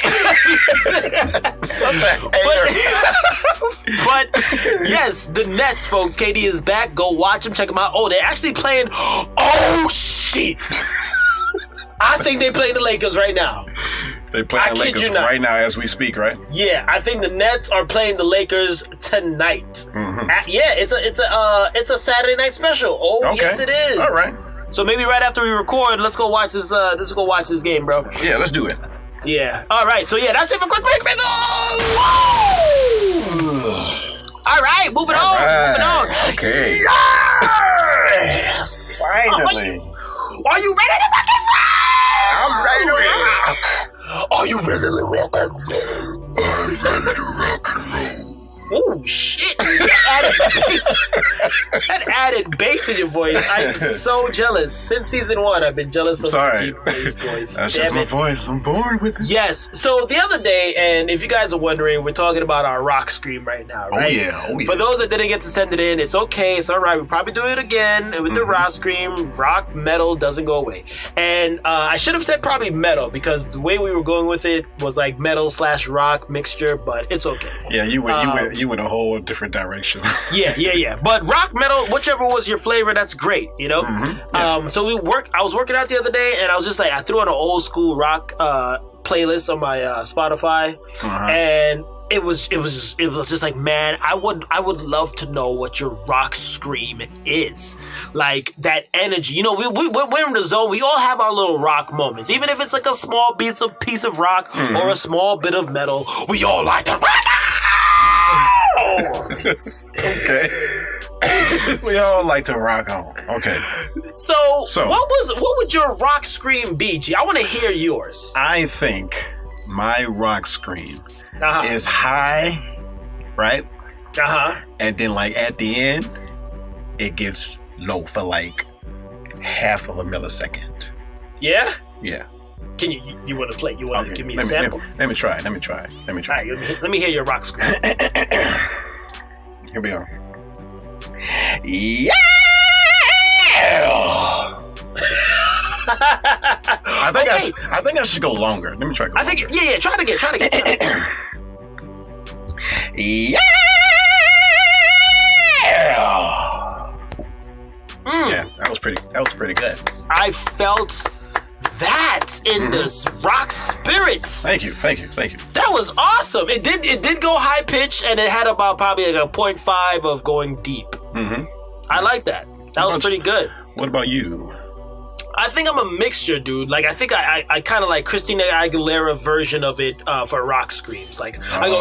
Such a hater. But yes, the Nets, folks. KD is back. Go watch them. Check them out. Oh, they're actually playing. Oh, shit. I think they play the Lakers right now. They play the Lakers right now as we speak, right? Yeah, I think the Nets are playing the Lakers tonight. Yeah, it's a Saturday night special. Oh, okay. Yes, it is. All right. So maybe right after we record, let's go watch this. Let's go watch this game, bro. Yeah, let's do it. Yeah. All right. So yeah, that's it for quick breaks. All right, moving on. Okay. Yes. Finally. Are you ready to fucking fight? I'm ready to rock. Are you ready to rock and roll? I'm ready to rock and roll. Oh shit! That added bass in your voice. I'm so jealous. Since season 1, I've been jealous of the deep bass voice. That's just my voice. I'm born with it. Yes. So the other day, and if you guys are wondering, we're talking about our rock scream right now, right? Oh yeah. For those that didn't get to send it in, it's okay. It's all right. We'll probably do it again with the rock scream. Rock metal doesn't go away. And I should have said probably metal because the way we were going with it was like metal/rock mixture, but it's okay. Yeah, you went a whole different direction. Yeah. But rock, metal, whichever was your flavor, that's great, you know? Yeah. So I was working out the other day and I was just like, I threw on an old school rock playlist on my Spotify, and it was just like, man, I would love to know what your rock scream is. Like that energy. You know, we're in the zone. We all have our little rock moments. Even if it's like a small piece of rock or a small bit of metal, we all like to rock. Okay. We all like to rock on. Okay. So what would your rock scream be, G? I want to hear yours. I think my rock scream is high, right? And then like at the end, it gets low for like half of a millisecond. Yeah? Yeah. Can you want to play? You want to give me a sample? Let me try. All right, let me hear your rock scream. Here we go. Yeah! I think I should go longer. Let me try. Try it again. Yeah! Yeah, that was pretty good. I felt that in this rock spirit. Thank you. That was awesome. It did go high pitch, and it had about probably like a 0.5 of going deep. I like that. That was pretty good. What about you? I think I'm a mixture, dude. Like, I think I kind of like Christina Aguilera version of it for rock screams. Like, I go,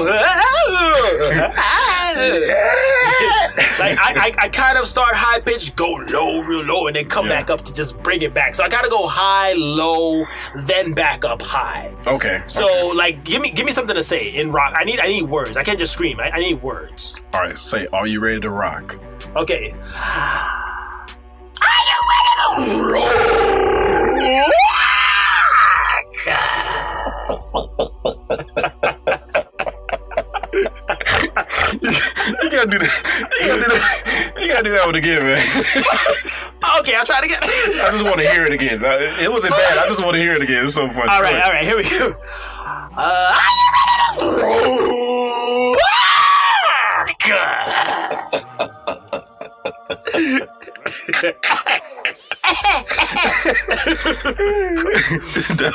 like, I kind of start high pitch, go low, real low, and then come back up to just bring it back. So I gotta go high, low, then back up high. Okay. So, like, give me something to say in rock. I need words. I can't just scream. I need words. All right, say, are you ready to rock? Okay. Are you ready to rock? You gotta do that. You gotta do that one again, man. Okay, I'll try it again. I just want to hear it again. It wasn't bad. I just want to hear it again. It's so funny. All right. Here we go. Are you ready to rock?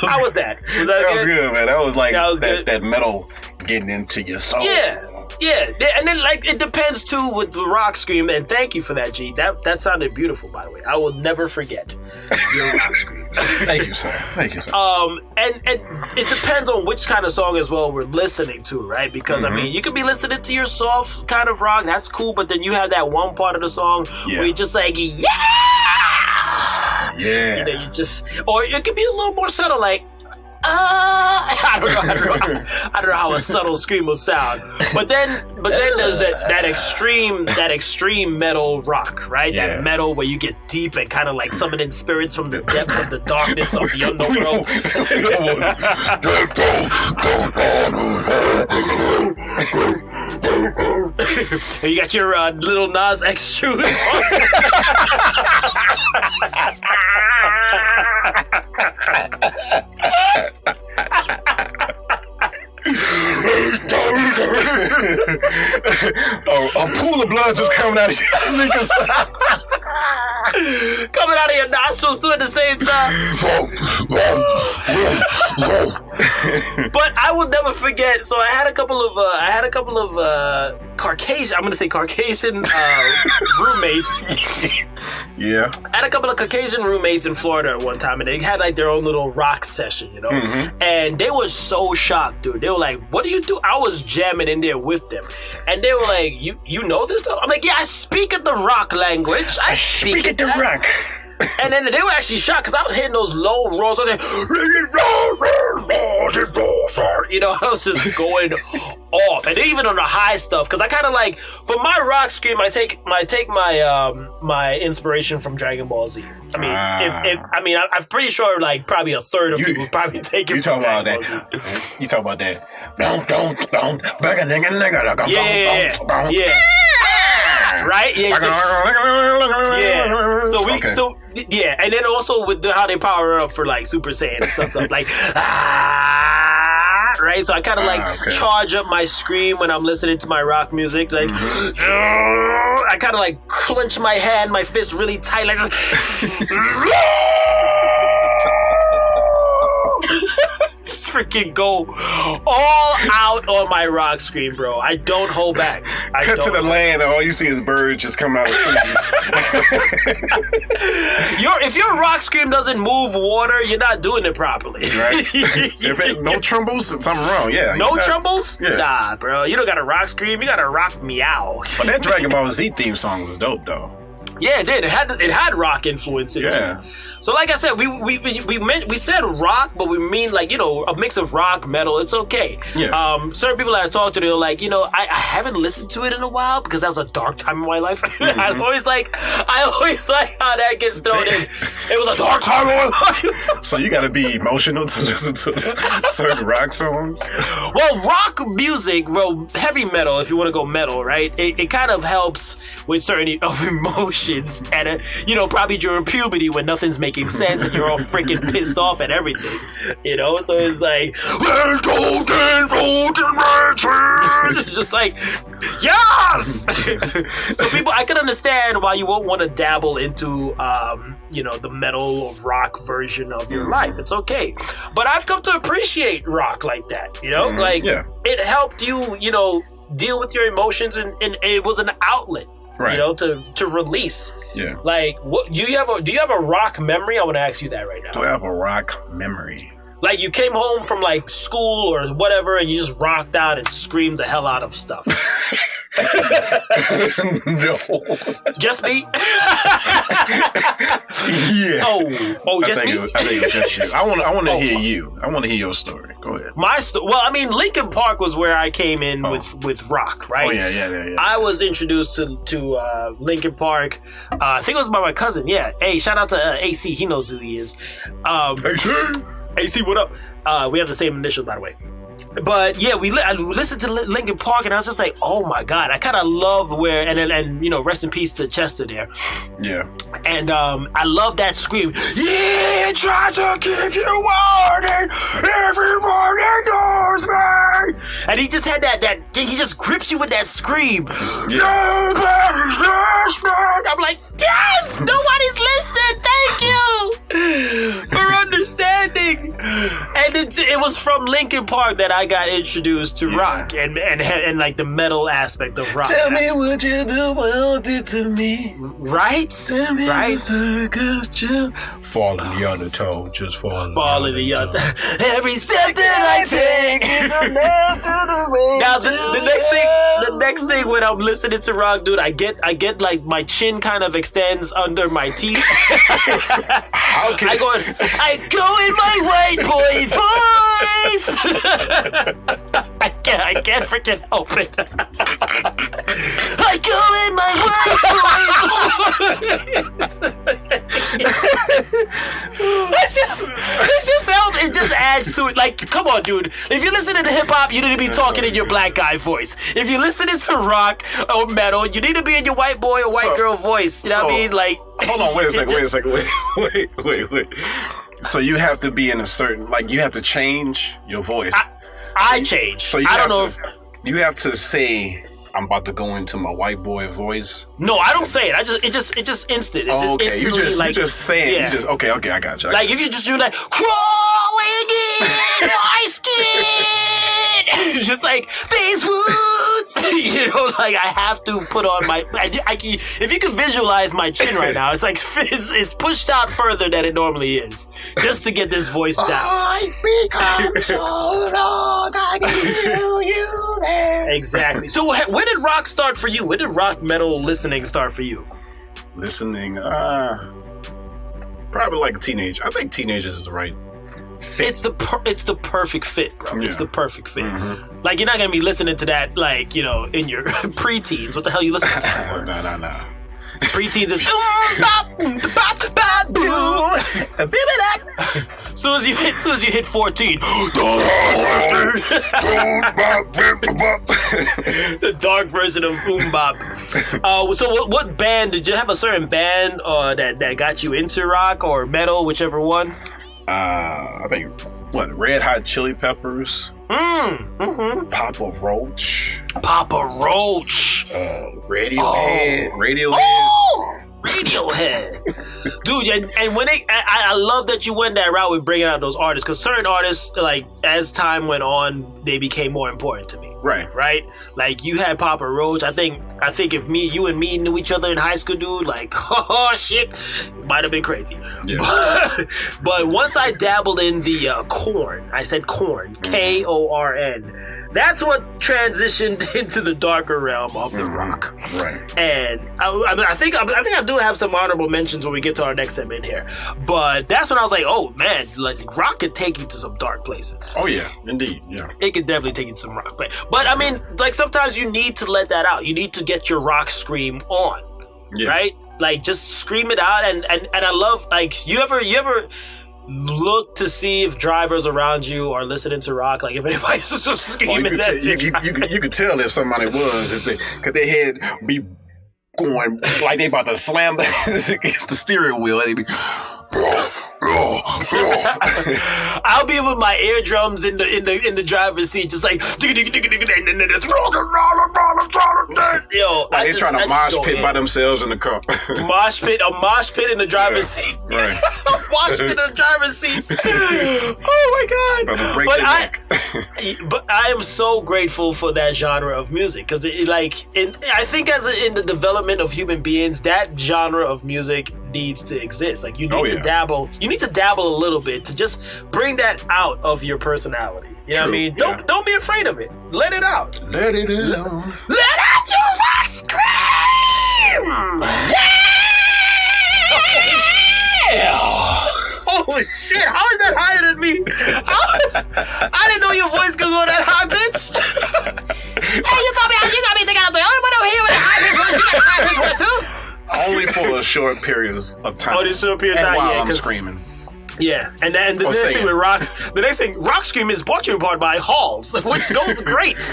How was that? That was good, man. That was like good. that metal getting into your soul. Yeah, and then like it depends too with the rock scream. And thank you for that, G. That sounded beautiful, by the way. I will never forget your rock scream. Thank you, sir. And it depends on which kind of song as well we're listening to, right? Because I mean, you could be listening to your soft kind of rock, that's cool. But then you have that one part of the song where you're just like, yeah. You know, you just, or it could be a little more subtle, like. I don't know how a subtle scream will sound, but then there's that extreme metal rock, right? Yeah. That metal where you get deep and kind of like summoning spirits from the depths of the darkness of the unknown world. And you got your little Nas X shoes on. A pool of blood just coming out of your sneakers. Coming out of your nostrils too at the same time. But I will never forget. So I had a couple of Caucasian. I'm gonna say Caucasian roommates. Yeah. I had a couple of Caucasian roommates in Florida at one time, and they had like their own little rock session, you know. And they were so shocked, dude. They were like, "What do you do?" I was jamming in there with them, and they were like, "You know this stuff?" I'm like, "Yeah, I speak at the rock language. I speak at the rock." And then they were actually shocked because I was hitting those low rolls. I was like, you know, I was just going off. And even on the high stuff, because I kind of like, for my rock scream, I take my inspiration from Dragon Ball Z. I mean, I'm pretty sure like probably a third of people probably take it. You talk about that. You talk about that. Yeah. Right? Yeah. So and then also with how they power up for like Super Saiyan and stuff like right? So I kind of charge up my scream when I'm listening to my rock music. Like, I kind of like clench my hand, my fist really tight, like just freaking go all out on my rock scream, bro. I don't hold back. Cut to the land and all you see is birds just coming out of trees. If your rock scream doesn't move water, you're not doing it properly. Right? No trembles, something wrong. Yeah. No trembles? Yeah. Nah, bro. You don't got a rock scream. You got a rock meow. But that Dragon Ball Z theme song was dope, though. Yeah, it did. It had rock influence in it. Yeah. So like I said, we said rock, but we mean like, you know, a mix of rock, metal. It's okay. Yeah. Certain people that I talk to, they're like, you know, I haven't listened to it in a while because that was a dark time in my life. Mm-hmm. I always like how that gets thrown in. It was a dark time in my life. So you got to be emotional to listen to certain rock songs. Well, rock music, well, heavy metal, if you want to go metal, right? It kind of helps with certain emotions, and you know, probably during puberty when nothing's making sense and you're all freaking pissed off at everything, you know. So it's like, it's just like, yes. So people, I can understand why you won't want to dabble into, you know, the metal or rock version of your life. It's okay, but I've come to appreciate rock like that, you know, it helped you, you know, deal with your emotions, and it was an outlet. Right. You know, to release. Yeah. Like, what do you have a rock memory? I want to ask you that right now. Do I have a rock memory? Like, you came home from like school or whatever, and you just rocked out and screamed the hell out of stuff. No. Just me? Yeah. Oh, just me? I think it was just you. I want to hear you. I want to hear your story. Go ahead. Well, I mean, Linkin Park was where I came in with rock, right? Oh yeah. I was introduced to Linkin Park. I think it was by my cousin. Yeah. Hey, shout out to AC. He knows who he is. AC, what up? We have the same initials, by the way. But yeah, I listened to Linkin Park, and I was just like, oh my god, I kind of love where and you know, rest in peace to Chester there. Yeah. And I love that scream. Yeah, try to keep you warning. Everyone ignores me. And he just had that he just grips you with that scream. Yeah. Nobody's listening. I'm like, yes, nobody's listening. Thank you for understanding. And it was from Linkin Park that I got introduced to rock and like the metal aspect of rock. Tell me what you do, what did to me. Right? Tell me right? Fall in the undertow, just fall in the under. Every step that I take. Now the next thing when I'm listening to rock, dude, I get like my chin kind of extends under my teeth. I go in my white boy voice. I can't freaking help it. I go in my white boy it just adds to it. Like, come on, dude. If you're listening to hip hop, you need to be talking in your black guy voice. If you're listening to rock or metal, you need to be in your white boy or white girl voice. You know what I mean? Like, hold on, wait a second. Wait. So you have to be in a certain, like, you have to change your voice. I change. So I don't know if you have to say, I'm about to go into my white boy voice. No, I don't say it. It just instant. It's just okay. instantly, You just say it. Yeah. You just okay. I got you. Like if you just do like crawling in my skin, just like these woods. You know, like I have to put on my. If you can visualize my chin right now, it's like it's pushed out further than it normally is, just to get this voice down. I become so long, I feel you there. Exactly. So when did rock start for you? When did rock metal listening start for you? Listening, probably like a teenager. I think teenagers is the right fit. It's the perfect fit, bro. It's Yeah. the perfect fit. Like, you're not gonna be listening to that, like, you know, in your preteens. What the hell you listening to that for? No. Preteens is soon as you hit 14. The dark version of boom bop. So what band did you have? A certain band that got you into rock or metal, whichever one? I think Red Hot Chili Peppers. Papa Roach. Radiohead. Radiohead. Dude, and when I love that you went that route with bringing out those artists, because certain artists, like, as time went on, they became more important to me. Right? Like, you had Papa Roach. I think if you and me knew each other in high school, dude, like, oh shit, it might have been crazy. Yeah. But once I dabbled in the Korn, I said Korn, Korn. That's what transitioned into the darker realm of the rock. Right. And I think I do have some honorable mentions when we get to our next segment here. But that's when I was like, oh man, like, rock could take you to some dark places. Oh yeah, indeed. Yeah. It could definitely take you to some rock places. But I mean, like, sometimes you need to let that out. You need to get your rock scream on. Yeah. Right? Like, just scream it out. And I love, like, you ever look to see if drivers around you are listening to rock, like if anybody's just screaming you could tell if somebody was, because their head be going like they about to slam against the steering wheel. They be. I'll be with my eardrums in the driver's seat, just like and then it's like they're trying to mosh pit by themselves in the car. A mosh pit in the driver's seat. Right. A mosh pit in the driver's seat. Oh my god! But I am so grateful for that genre of music, because I think in the development of human beings, that genre of music needs to exist. Like, you need to dabble. You need to dabble a little bit to just bring that out of your personality. You know what I mean? Don't be afraid of it. Let it out. Let it out. Let out your rock scream! Yeah! Oh shit! How is that higher than me? I didn't know your voice could go that high, bitch. Hey, you got me thinking I'm the only one over here with a high pitch voice. You got a high pitch voice too? Only for a short period of time. Oh, this short period of time, while I'm screaming. Yeah, and the next thing with rock, rock scream is brought to you in part by Halls, which goes great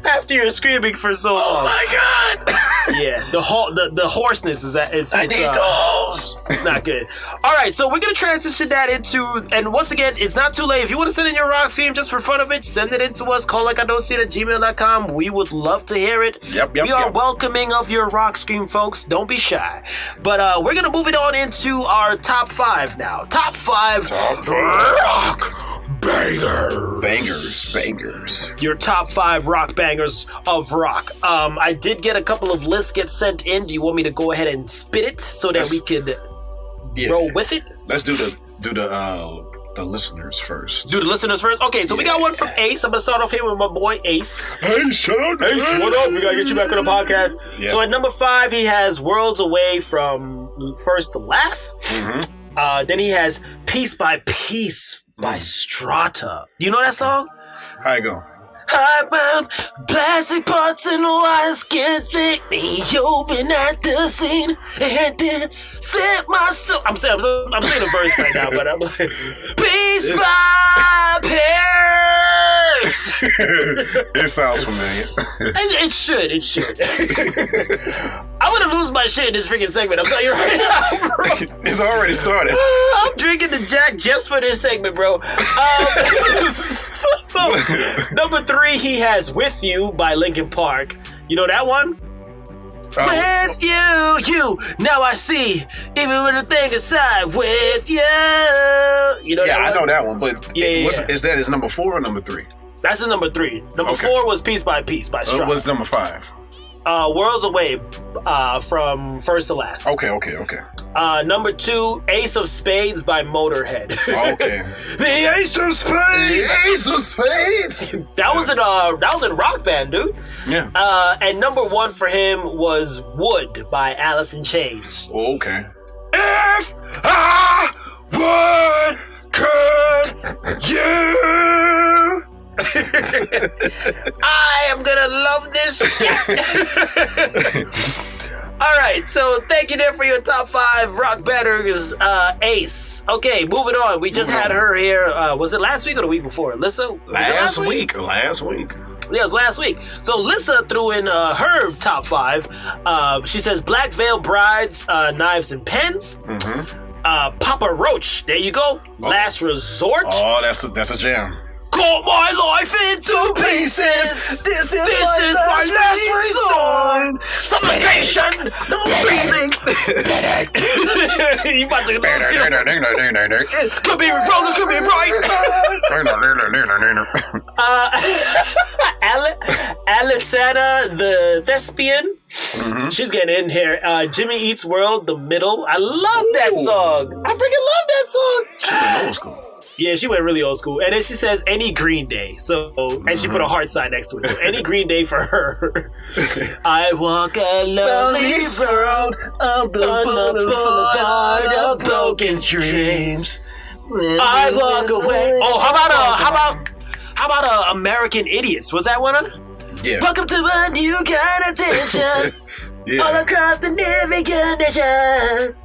after you're screaming for so long. Oh my god! Yeah, the hoarseness is I need the Halls. It's not good. All right, so we're gonna transition that into, and once again, it's not too late. If you want to send in your rock scream just for fun of it, send it in to us. Call gmail.com. We would love to hear it. We are welcoming of your rock scream, folks. Don't be shy. But we're gonna move it on into our top 5 now. Top 5 rock bangers. Your top 5 rock bangers of rock. I did get a couple of lists get sent in. Do you want me to go ahead and spit it so that we could roll with it? Let's do the listeners first. Do the listeners first? Okay, so we got one from Ace. I'm gonna start off here with my boy Ace. Ace, what up? We gotta get you back on the podcast. Yeah. So at number 5, he has Worlds Away from First to Last. Then he has Piece by Piece by Strata. Do you know that song? How it go? High-bound plastic parts and wires can't make me open at the scene, and then set my soul. I'm saying the verse right now, but I'm like, piece by piece. It sounds familiar. It should. I'm gonna lose my shit in this freaking segment. I'm telling you right now, bro. It's already started. I'm drinking the Jack just for this segment, bro. So number 3, he has With You by Linkin Park. You know that one? With you, now I see, even when the thing aside, with you. You know that one? I know that one, but is that his number 4 or number 3? That's his number 3. Number 4 was Piece by Piece by Strata. What's number 5? Worlds Away from First to Last. Okay. Number 2, Ace of Spades by Motorhead. Okay. The Ace of Spades. That was in Rock Band, dude. Yeah. And number 1 for him was Wood by Alice in Chains. Okay. If I would, could you? I am gonna love this shit. All right, so thank you there for your top 5 rock batters, Ace. Okay, moving on. We just had her here. Was it last week or the week before? Lissa? Last week. Yeah, it was last week. So Lissa threw in her top 5. She says Black Veil Brides, Knives and Pens. Papa Roach. There you go. Last Resort. Oh, that's a jam. Cut my life into pieces. This is my last resort. Suffocation. No breathing. You about to lose it. Could be wrong, it could be right. Alexana the Thespian. She's getting in here. Jimmy Eats World, The Middle. I love that song. I freaking love that song. She went old school. Yeah, she went really old school. And then she saes any Green Day. So, and she put a heart sign next to it. So any Green Day for her. I walk a lonely road of the boulevard of broken dreams. I walk away. Oh, how about American Idiots? Was that one? Yeah. Welcome to a new kind of tension. All across the navigation.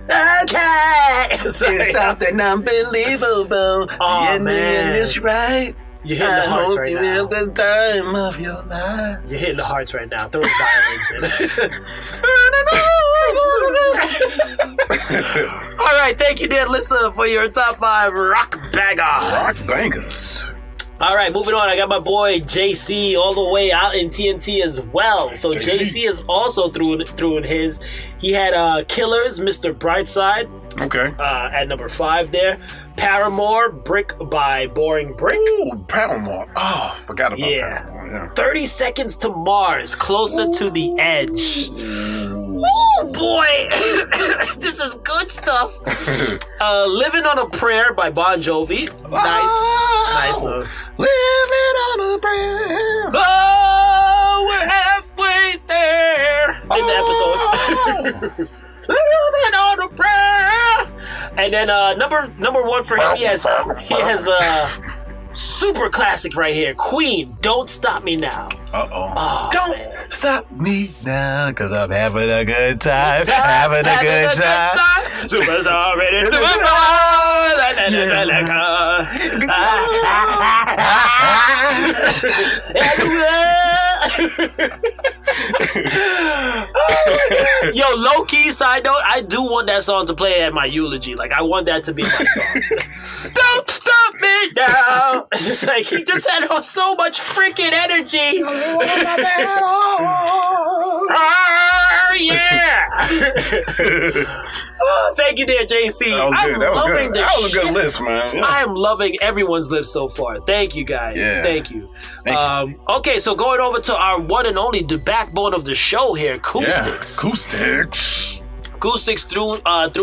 Okay. It's something unbelievable. Oh, man. It's right. You're hitting the hearts right now. have the time of your life. You're hitting the hearts right now. Throw the violins in. All right. Thank you, dear Lissa, for your top 5 rock bangers. All right, moving on. I got my boy JC all the way out in TNT as well. So JC is also through in his. He had Killers, Mr. Brightside. Okay. At number 5 there. Paramore, Brick by Boring Brick. Ooh, Paramore. Oh, forgot about Paramore. Yeah. 30 Seconds to Mars, Closer to the Edge. Oh boy, this is good stuff. Living on a Prayer by Bon Jovi. Nice. Living on a prayer. Oh, we're halfway there in the episode. Living on a prayer. And then number 1 for him, he has super classic right here. Queen, Don't Stop Me Now. Oh, don't stop me now, cause I'm having a good time. Having a good time. Superstar ready to Yo, low key side note, I do want that song to play at my eulogy. Like, I want that to be my song. Don't stop me now. It's just like he just had so much freaking energy. Oh yeah. Oh, thank you, dear JC. That was good. That was a good list, man. Yeah. I am loving everyone's list so far. Thank you, guys. Yeah. Thank you. Okay, so going over to our one and only, the backbone of the show here, Acoustics. Acoustics threw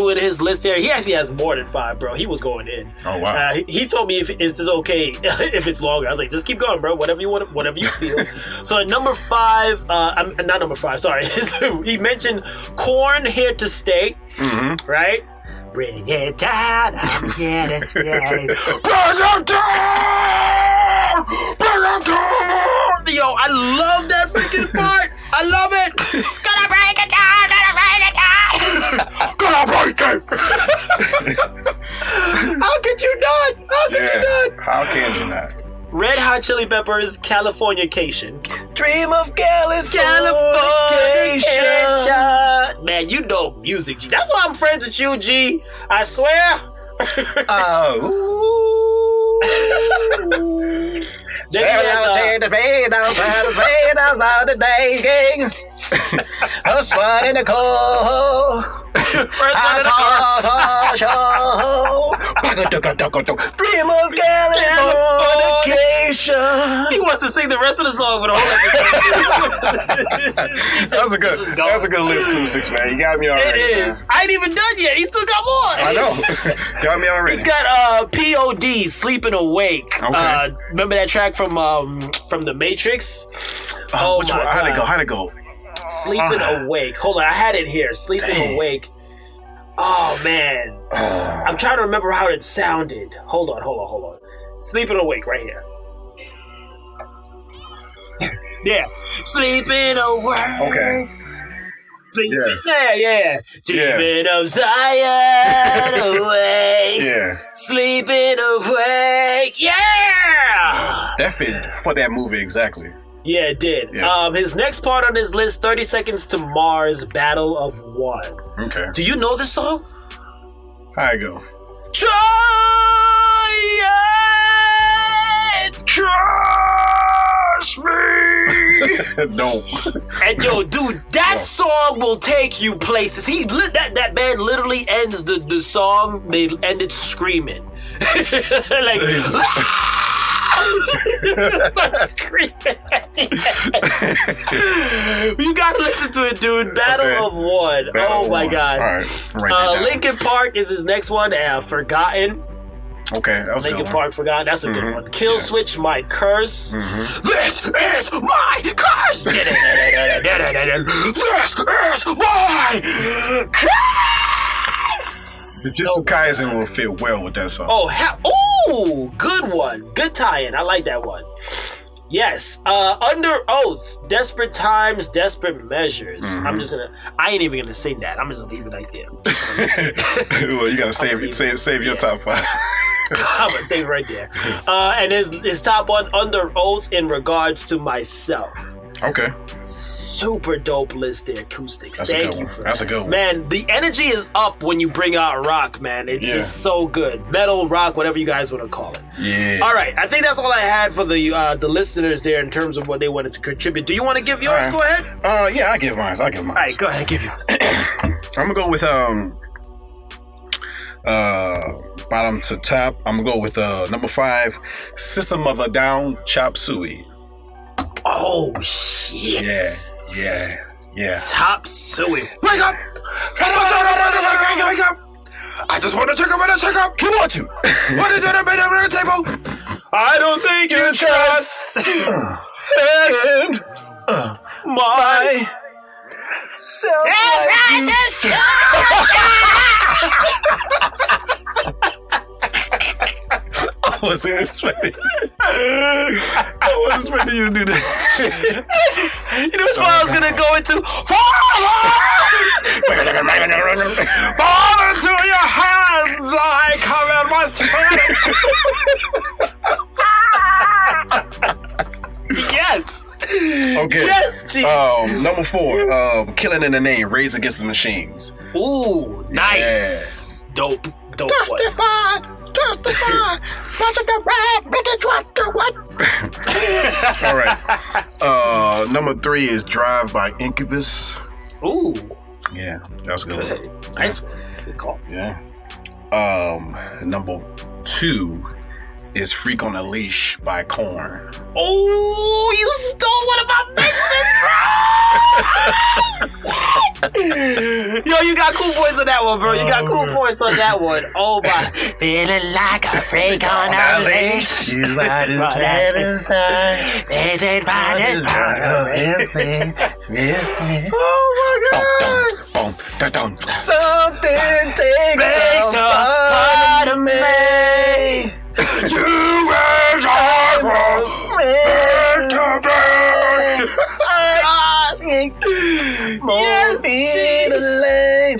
in his list there. He actually has more than 5, bro. He was going in. Oh wow. He told me if it's okay if it's longer. I was like, just keep going, bro. Whatever you want, whatever you feel. So at number 5, not number 5. Sorry. He mentioned Korn, Here to Stay. Right. Bring it down. I'm here to stay. Bring it down. Bring it down. Yo, I love that freaking part. I love it. Gonna break it down. Gonna break it. How could you not? How can you not? Red Hot Chili Peppers, Californication. Dream of Californication. Man, you know music, G. That's why I'm friends with you, G. I swear. Then he has, First one in the cold. First one in the Dream of Californication. He wants to sing the rest of the song for the whole episode. That's a good list, Acoustics, man. You got me already. It is. Man. I ain't even done yet. He still got more. I know. Got me already. He's got POD, Sleeping Awake. Okay. Remember that track from The Matrix? Oh, which one? How'd it go? Sleeping Awake. Hold on, I had it here. Sleeping Awake. Oh man, I'm trying to remember how it sounded. Hold on. Sleeping Awake, right here. Yeah, Sleeping Awake. Okay. Sleeping, yeah. Sleeping of Zion awake. Yeah. Sleeping awake. Yeah. That fit for that movie exactly. Yeah, it did. Yeah. His next part on his list, 30 Seconds to Mars, Battle of One. Okay. Do you know this song? How I go? Giant crush me. No. And yo, dude, that song will take you places. That band literally ends the song. They end it screaming, like start screaming. You gotta listen to it, dude. Battle of One. Battle oh my One. god. All right. Write that down. Linkin Park is his next one. Forgotten. Okay, that was a Linkin good Park, Forgotten. That's a good one. Kill Switch, My Curse. This is my curse. This is my curse. Jujutsu Kaisen will fit well with that song. Oh, good one. Good tie-in. I like that one. Yes. Under Oath, Desperate Times, Desperate Measures. I ain't even gonna sing that. I'm just leaving it right there. Well, you gotta save your top 5. I'm gonna save it right there. And his top one, Under Oath, In Regards to Myself. Okay. Super dope list, the acoustics. Thank you for That's a good one. Man, the energy is up when you bring out rock, man. It's just so good. Metal, rock, whatever you guys want to call it. Yeah. All right, I think that's all I had for the listeners there in terms of what they wanted to contribute. Do you want to give yours? Right. Go ahead. Yeah, I'll give mine. All right, go ahead, give yours. I'm gonna go with bottom to top. I'm gonna go with number 5, System of a Down, Chop Suey. Oh shit! Yeah. Chop Suey. Wake up! Wake up! I just want to take a minute, shake up. You want to? What did you do on the table? I don't think you trust and my I wasn't expecting you to do that. You know what I was gonna go into? Fall into your hands, I command my spirit. Yes. Okay. Yes, G. Number 4, Killing in the Name, Rage Against the Machines. Ooh, nice. Yeah. Dope. Justify. All right. Number 3 is Drive by Incubus. Ooh. Yeah, that's good. Nice one. Good call. Yeah. Number 2 is Freak on a Leash by Korn. Oh, you stole one of my mentions, bro! Yo, you got cool points on that one, bro. You got cool points on that one. Oh my. Feeling like a freak on a leash. You are the inside. Oh my God. Something takes a part of me. You and I were meant to be. Yes,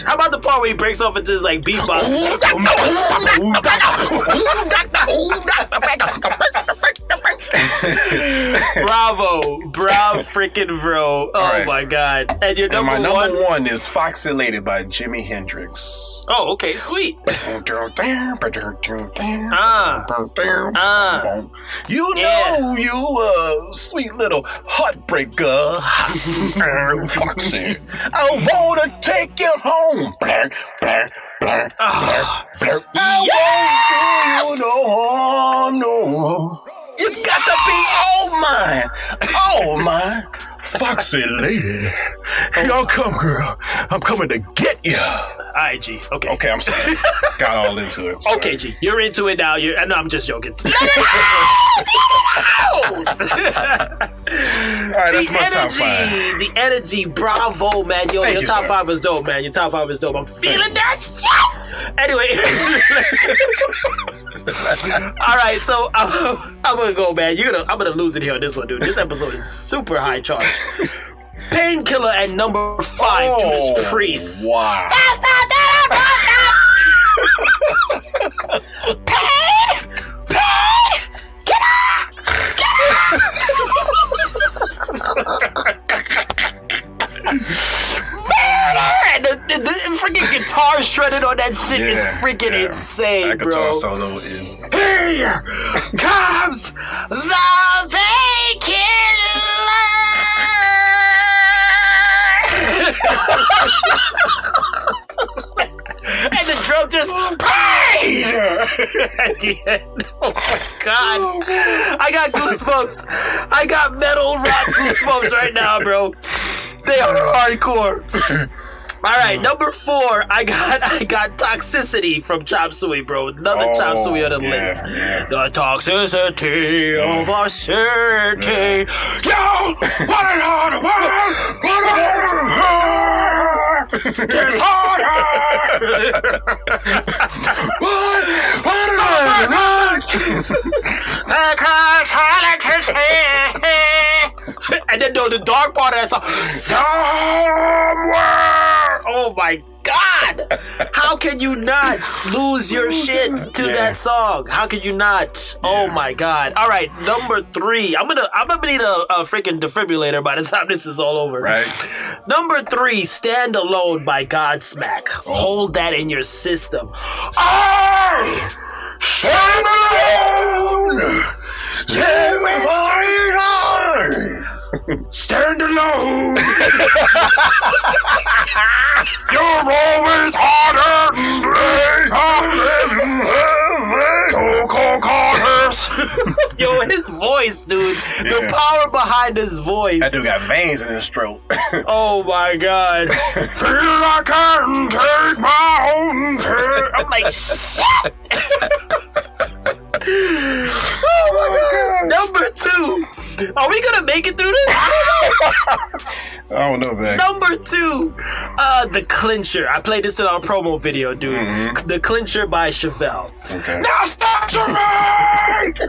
how about the part where he breaks off into this like beatbox? Bravo, freaking bro! Oh right. my God! And your my number number one is "Foxylated" by Jimi Hendrix. Oh, okay, sweet. You know you a sweet little heartbreaker, Foxy. I wanna take you home. I won't do you no harm, no. You got to be all mine, Foxy lady. Y'all come, girl. I'm coming to get you. All right, G. Okay. Okay, I'm sorry. Got all into it. Sorry. Okay, G. You're into it now. No, I'm just joking. right, that's my top 5. The energy, bravo, man. Yo, Thank your you, top sir. 5 is dope, man. Your top 5 is dope. I'm feeling that shit. Anyway, all right. So I'm gonna go, man. I'm gonna lose it here on this one, dude. This episode is super high charged. Painkiller at number 5, Judas Priest. Wow. The freaking guitar shredded on that shit is freaking insane, that bro. guitar solo is. Here comes the painkiller. And the drum just pain at the end. Oh my god. I got goosebumps. I got metal rock goosebumps right now, bro. They are hardcore. All right, number 4, I got Toxicity from Chop Suey, bro. Another Chop Suey on the list. Yeah. The toxicity of our city. Yo, what an hard world! What a hard world! There's harder! What an hard And then the dark part of that song, somewhere. Oh my God! How can you not lose your shit to that song? How could you not? Oh my God! All right, number 3. I'm gonna need a freaking defibrillator by the time this is all over. Right. Number 3, Stand Alone by Godsmack. Hold that in your system. I stand alone. Stand alone. You're always harder than so-called callers. Yo, his voice, dude. The power behind his voice. That dude got veins in his throat. Oh my God. Feel I can't take my own fear. I'm like, shit. Oh my God. Number 2. Are we gonna make it through this? I don't know, man. Number 2, The Clincher. I played this in our promo video, dude. Mm-hmm. The Clincher by Chevelle. Okay. Now saturate!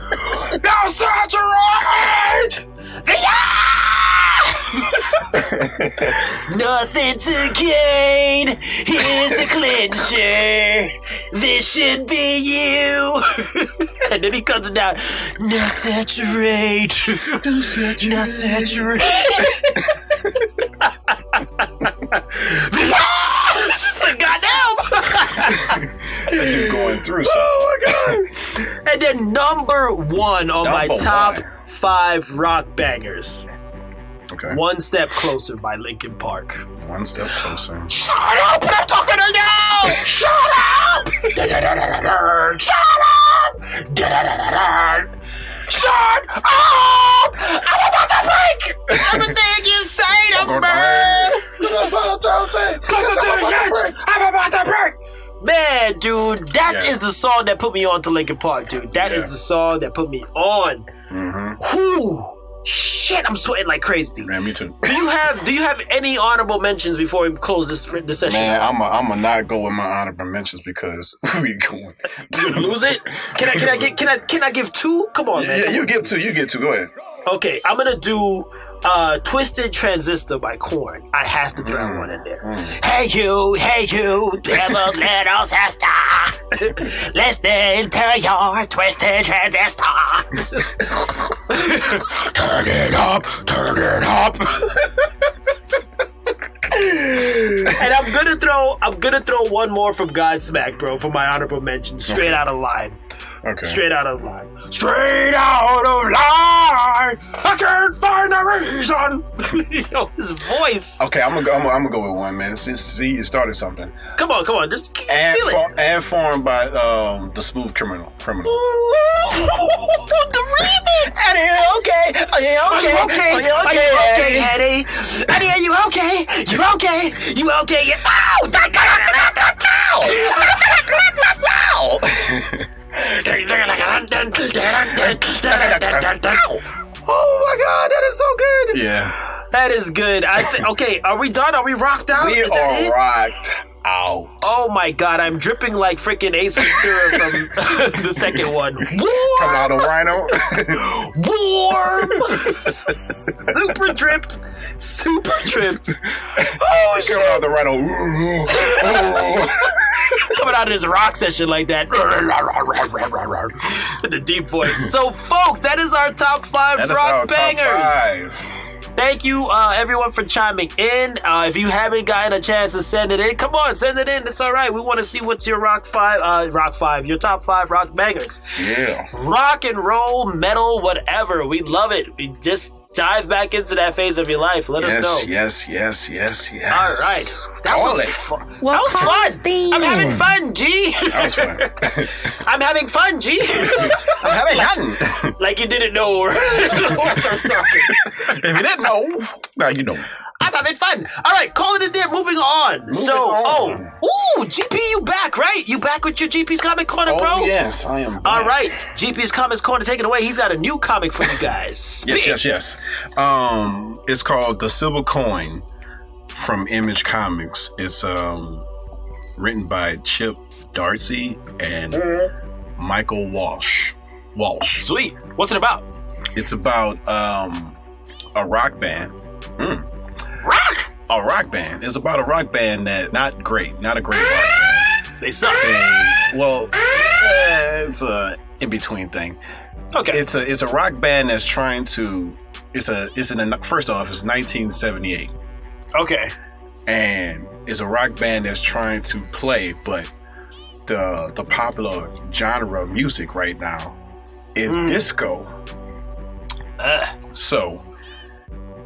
Now saturate! Nothing to gain. Here's the clincher. This should be you. And then he comes down. Now saturate. Now saturate. It's just like, goddamn. You're going through something. Oh my God. And then number 1 on my top 5 rock bangers. Okay. One Step Closer by Linkin Park. One step closer. Shut up! I'm talking to you! Shut up! Shut up! Shut up! I'm about to break everything you say to me! I'm about to break! Man, dude, that is the song that put me on to Linkin Park, dude. That is the song that put me on. Mm-hmm. Whew. Shit, I'm sweating like crazy. Man, me too. Do you have any honorable mentions before we close this session? Man, I'm gonna not go with my honorable mentions because we going. You gonna lose it? Can I give 2? Come on, man. Yeah, you get 2. Go ahead. Okay, I'm gonna do Twisted Transistor by Korn. I have to throw one in there. Hey you, devil little sister. Listen to your twisted transistor. Turn it up. And I'm gonna throw one more from Godsmack, bro, for my honorable mention. Straight out of line. Okay. Straight out of line. Straight out of line. I can't find a reason. Yo, his voice. Okay, I'm gonna go with one, man. See, you started something. Come on. Just feel it. And formed by the Smooth Criminal. Ooh, the remix. Eddie, okay? Are you okay, Eddie? Eddie, are you okay? You okay? Oh my God, that is so good. Yeah. That is good. Okay, are we done? Are we rocked out? We Is that are it? rocked out. Oh my God, I'm dripping like freaking Ace Ventura from the second one. Warm! Come out of Rhino. Warm! Super dripped. Super dripped. Oh shit. Come out of the Rhino. Coming out of this rock session like that. With the deep voice. So folks, that is our top 5 That is rock our bangers. top 5. Thank you, everyone, for chiming in. If you haven't gotten a chance to send it in, come on, send it in. It's all right. We want to see what's your your top 5 rock bangers. Yeah. Rock and roll, metal, whatever. We love it. We just dive back into that phase of your life. Let us know. Yes. All right. That was fun. Well, that was fun. I'm having fun, G. That was fun. I'm having fun, G. I'm having fun. Like you didn't know where If you didn't know, now you know. I'm having fun. All right, call it a day. Moving on. GP, you back, right? You back with your GP's Comic Corner, bro? Oh, yes, I am back. All right, GP's Comics Corner, take it away. He's got a new comic for you guys. Yes. It's called The Silver Coin from Image Comics. It's written by Chip Darcy and Michael Walsh. Sweet. What's it about? It's about a rock band. A rock band. It's about a rock band that not a great rock band. They suck. It's a in between thing. Okay. It's a rock band that's trying to. First off, it's 1978. Okay. And it's a rock band that's trying to play, but the popular genre of music right now is disco. So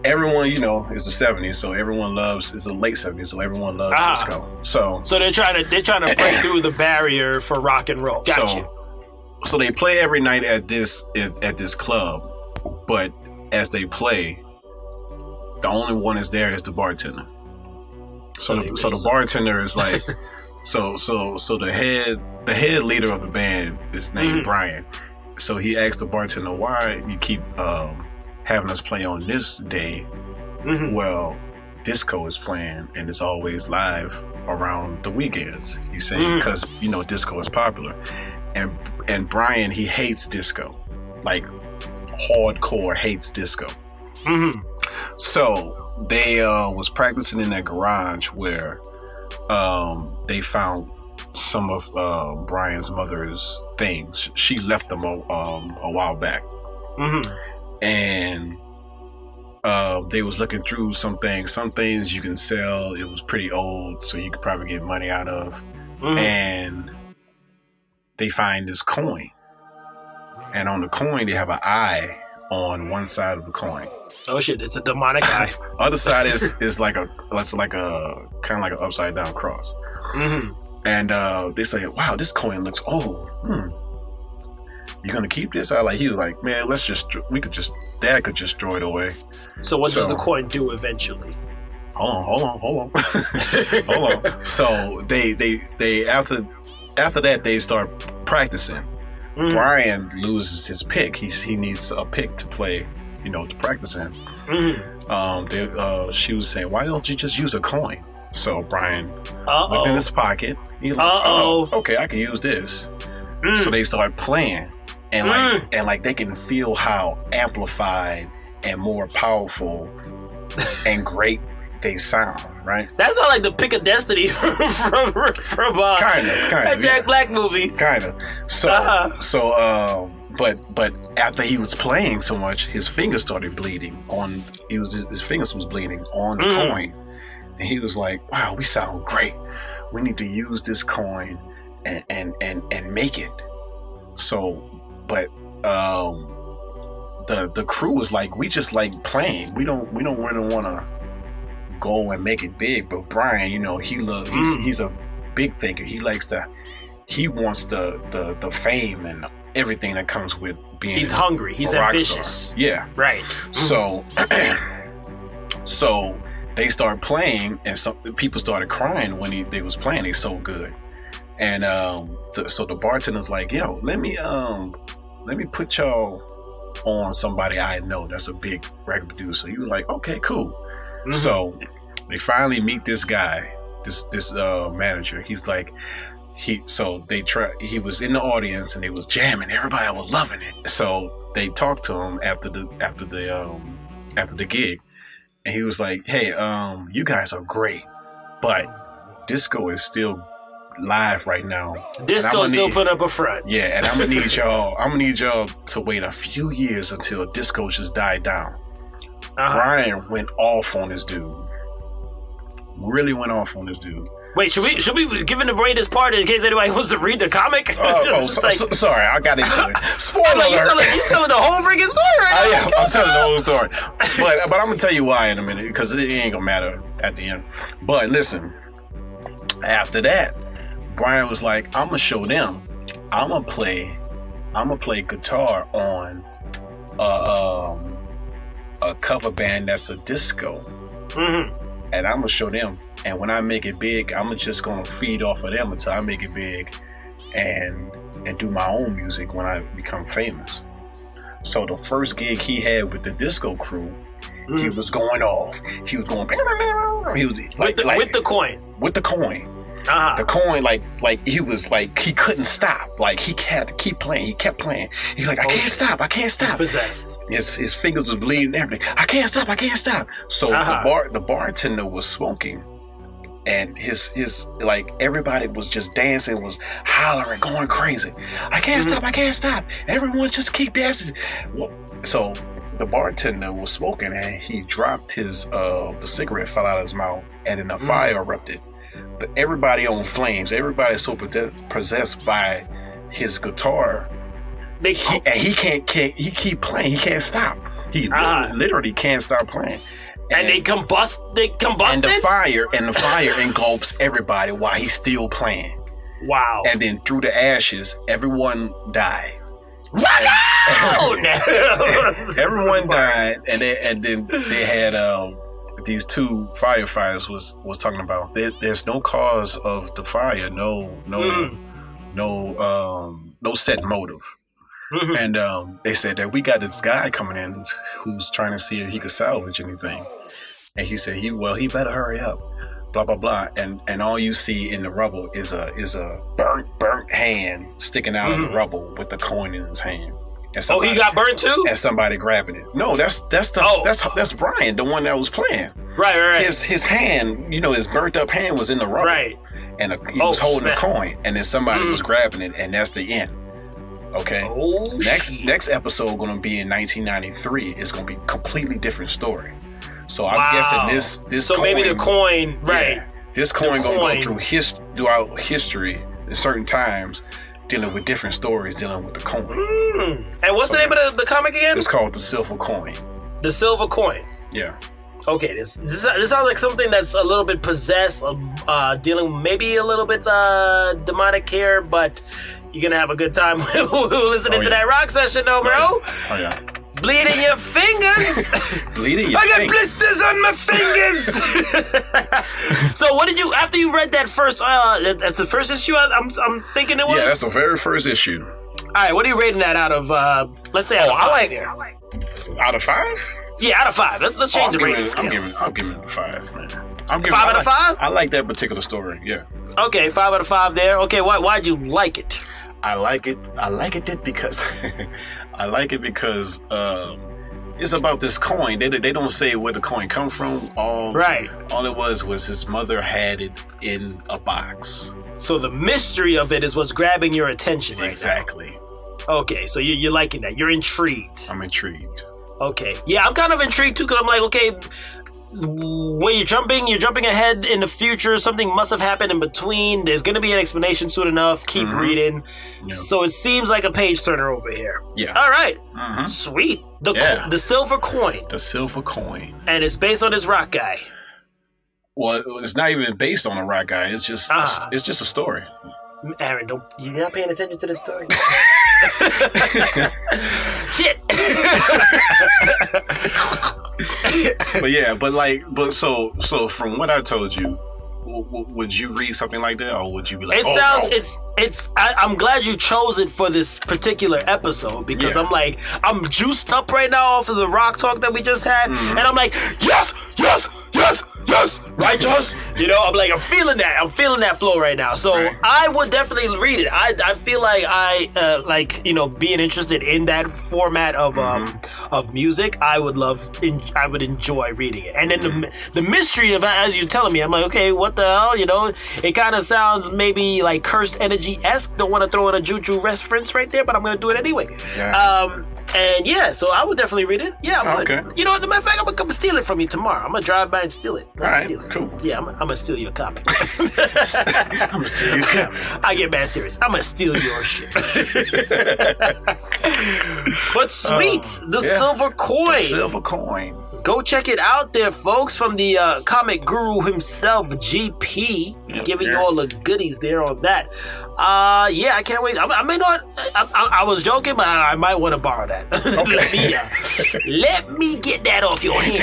everyone, it's the 70s, so everyone loves. It's the late 70s, so everyone loves disco. So they're trying to break through the barrier for rock and roll. Gotcha. So they play every night at this club, but as they play, the only one that's there is the bartender. So the bartender is like, so the head leader of the band is named Brian. So he asked the bartender, why you keep having us play on this day? Well, disco is playing and it's always live around the weekends. He's saying because disco is popular, and Brian, he hates disco, like hardcore hates disco. So they was practicing in that garage where they found some of Brian's mother's things. She left them a while back. And they was looking through some things you can sell. It was pretty old, so you could probably get money out of. And they find this coin, and on the coin they have an eye on one side of the coin. Oh shit! It's a demonic eye. Other side is like a kind of like an upside down cross. And they say, "Wow, this coin looks old. You gonna keep this?" He was like, "Man, Dad could just throw it away." So what does the coin do eventually? Hold on. Hold on. So they after that they start practicing. Brian loses his pick. He needs a pick to play, to practice in. She was saying, why don't you just use a coin? So Brian looked in his pocket. He's like, okay, I can use this. So they start playing, and they can feel how amplified and more powerful and great they sound, right? That sounds like the Pick of Destiny from kind of Jack Black movie. Kind of. But after he was playing so much, his fingers started bleeding his fingers was bleeding on the coin. And he was like, wow, we sound great. We need to use this coin and make it. So, but the crew was like, we just like playing. We don't really want to go and make it big. But Brian, he's a big thinker. He wants the fame and everything that comes with being. He's hungry. He's ambitious. Yeah. Right. So they started playing, and some people started crying when they was playing. They so good, and so the bartender's like, "Yo, let me put y'all on somebody I know that's a big record producer. You were like, okay, cool. So they finally meet this guy, this manager. He's like, he was in the audience and they was jamming. Everybody was loving it. So they talked to him after the gig, and he was like, hey, you guys are great, but disco is still live right now. Disco still put up a front. Yeah, and I'm gonna need y'all to wait a few years until disco just died down. Brian went off on this dude. Really went off on this dude. Wait, should we give him the greatest part in case anybody wants to read the comic? Sorry, I got into it. Spoiler alert. You telling the whole freaking story right now? I'm telling the whole story. But I'm gonna tell you why in a minute, because it ain't gonna matter at the end. But listen, after that, Brian was like, I'm gonna show them. I'm gonna play guitar on a cover band that's a disco. And I'm gonna show them. And when I make it big, I'm just gonna feed off of them until I make it big and do my own music when I become famous. So the first gig he had with the disco crew, he was going off. He was going with the coin. With the coin. The coin, like he was like, he couldn't stop. Like he had to keep playing. He kept playing. He's like, I can't stop. He's possessed. His fingers was bleeding and everything. I can't stop. So the bartender was smoking, and his like everybody was just dancing, was hollering, going crazy. I can't stop. Everyone just keep dancing. So the bartender was smoking, and he dropped his the cigarette fell out of his mouth, and then a fire erupted. But everybody on flames. Everybody's so possessed by his guitar. He keep playing. He can't stop. He literally can't stop playing. And they combust. And the fire engulfs everybody while he's still playing. Wow. And then through the ashes, everyone died. Everyone died, and then they had these two firefighters was talking about there's no cause of the fire, no set motive. And they said that we got this guy coming in who's trying to see if he could salvage anything, and he said he better hurry up, blah blah blah, and all you see in the rubble is a burnt hand sticking out of the rubble with the coin in his hand. He got burnt too? And somebody grabbing it. No, that's Brian, the one that was playing. Right. His hand, his burnt up hand was in the rubber. Right. And he was holding a coin, and then somebody was grabbing it, and that's the end. Okay. Next episode going to be in 1993. It's going to be a completely different story. So I'm guessing this. So coin, maybe the coin, right? Yeah, this coin going to go throughout history at certain times, dealing with different stories, dealing with the coin. And what's the name of the comic again? It's called The Silver Coin. The Silver Coin. Yeah. Okay, this sounds like something that's a little bit possessed, dealing maybe a little bit demonic here, but you're gonna have a good time listening to that rock session, though, bro. Oh yeah. Bleeding your fingers. I got blisters on my fingers. So what did you, after you read that first, that's the first issue I'm thinking it was? Yeah, that's the very first issue. All right, what are you rating that out of, let's say out of 5? Out of 5? Yeah, out of 5. Let's change the rating scale. I'm giving it 5, man. 5 out of 5? I like that particular story, yeah. Okay, 5 out of 5 there. Okay, why'd you like it? I like it because it's about this coin. They don't say where the coin come from. All it was his mother had it in a box. So the mystery of it is what's grabbing your attention right exactly. now. Okay, so you're liking that. You're intrigued. I'm intrigued. Okay. Yeah, I'm kind of intrigued too, because I'm like, okay, when you're jumping ahead in the future. Something must have happened in between. There's going to be an explanation soon enough. Keep reading. Yeah. So it seems like a page turner over here. Yeah. All right. Sweet. The silver coin. The silver coin. And it's based on this rock guy. Well, it's not even based on a rock guy. It's just a story. Aaron, you're not paying attention to the story. Shit. But so from what I told you, would you read something like that, or would you be like, It sounds it's. I'm glad you chose it for this particular episode because I'm juiced up right now off of the rock talk that we just had, and I'm like, yes, righteous. I'm feeling that. I'm feeling that flow right now. So I would definitely read it. I feel like being interested in that format of music. I would enjoy reading it. And then the mystery of, as you're telling me, I'm like, okay, what the hell? It kind of sounds maybe like Cursed Energy-esque. Don't want to throw in a juju reference right there, but I'm going to do it anyway. Yeah. So I would definitely read it. Yeah, I would. Okay. You know what? As a matter of fact, I'm going to come steal it from you tomorrow. I'm going to drive by and steal it. Cool. Yeah, I'm going to steal your copy. I'm going to steal your copy. I get mad serious. I'm going to steal your shit. But sweet, the silver coin. The silver coin. Go check it out there, folks, from the comic guru himself, GP, giving you all the goodies there on that. I can't wait. I may not. I was joking, but I might want to borrow that. Okay. let me get that off your hands.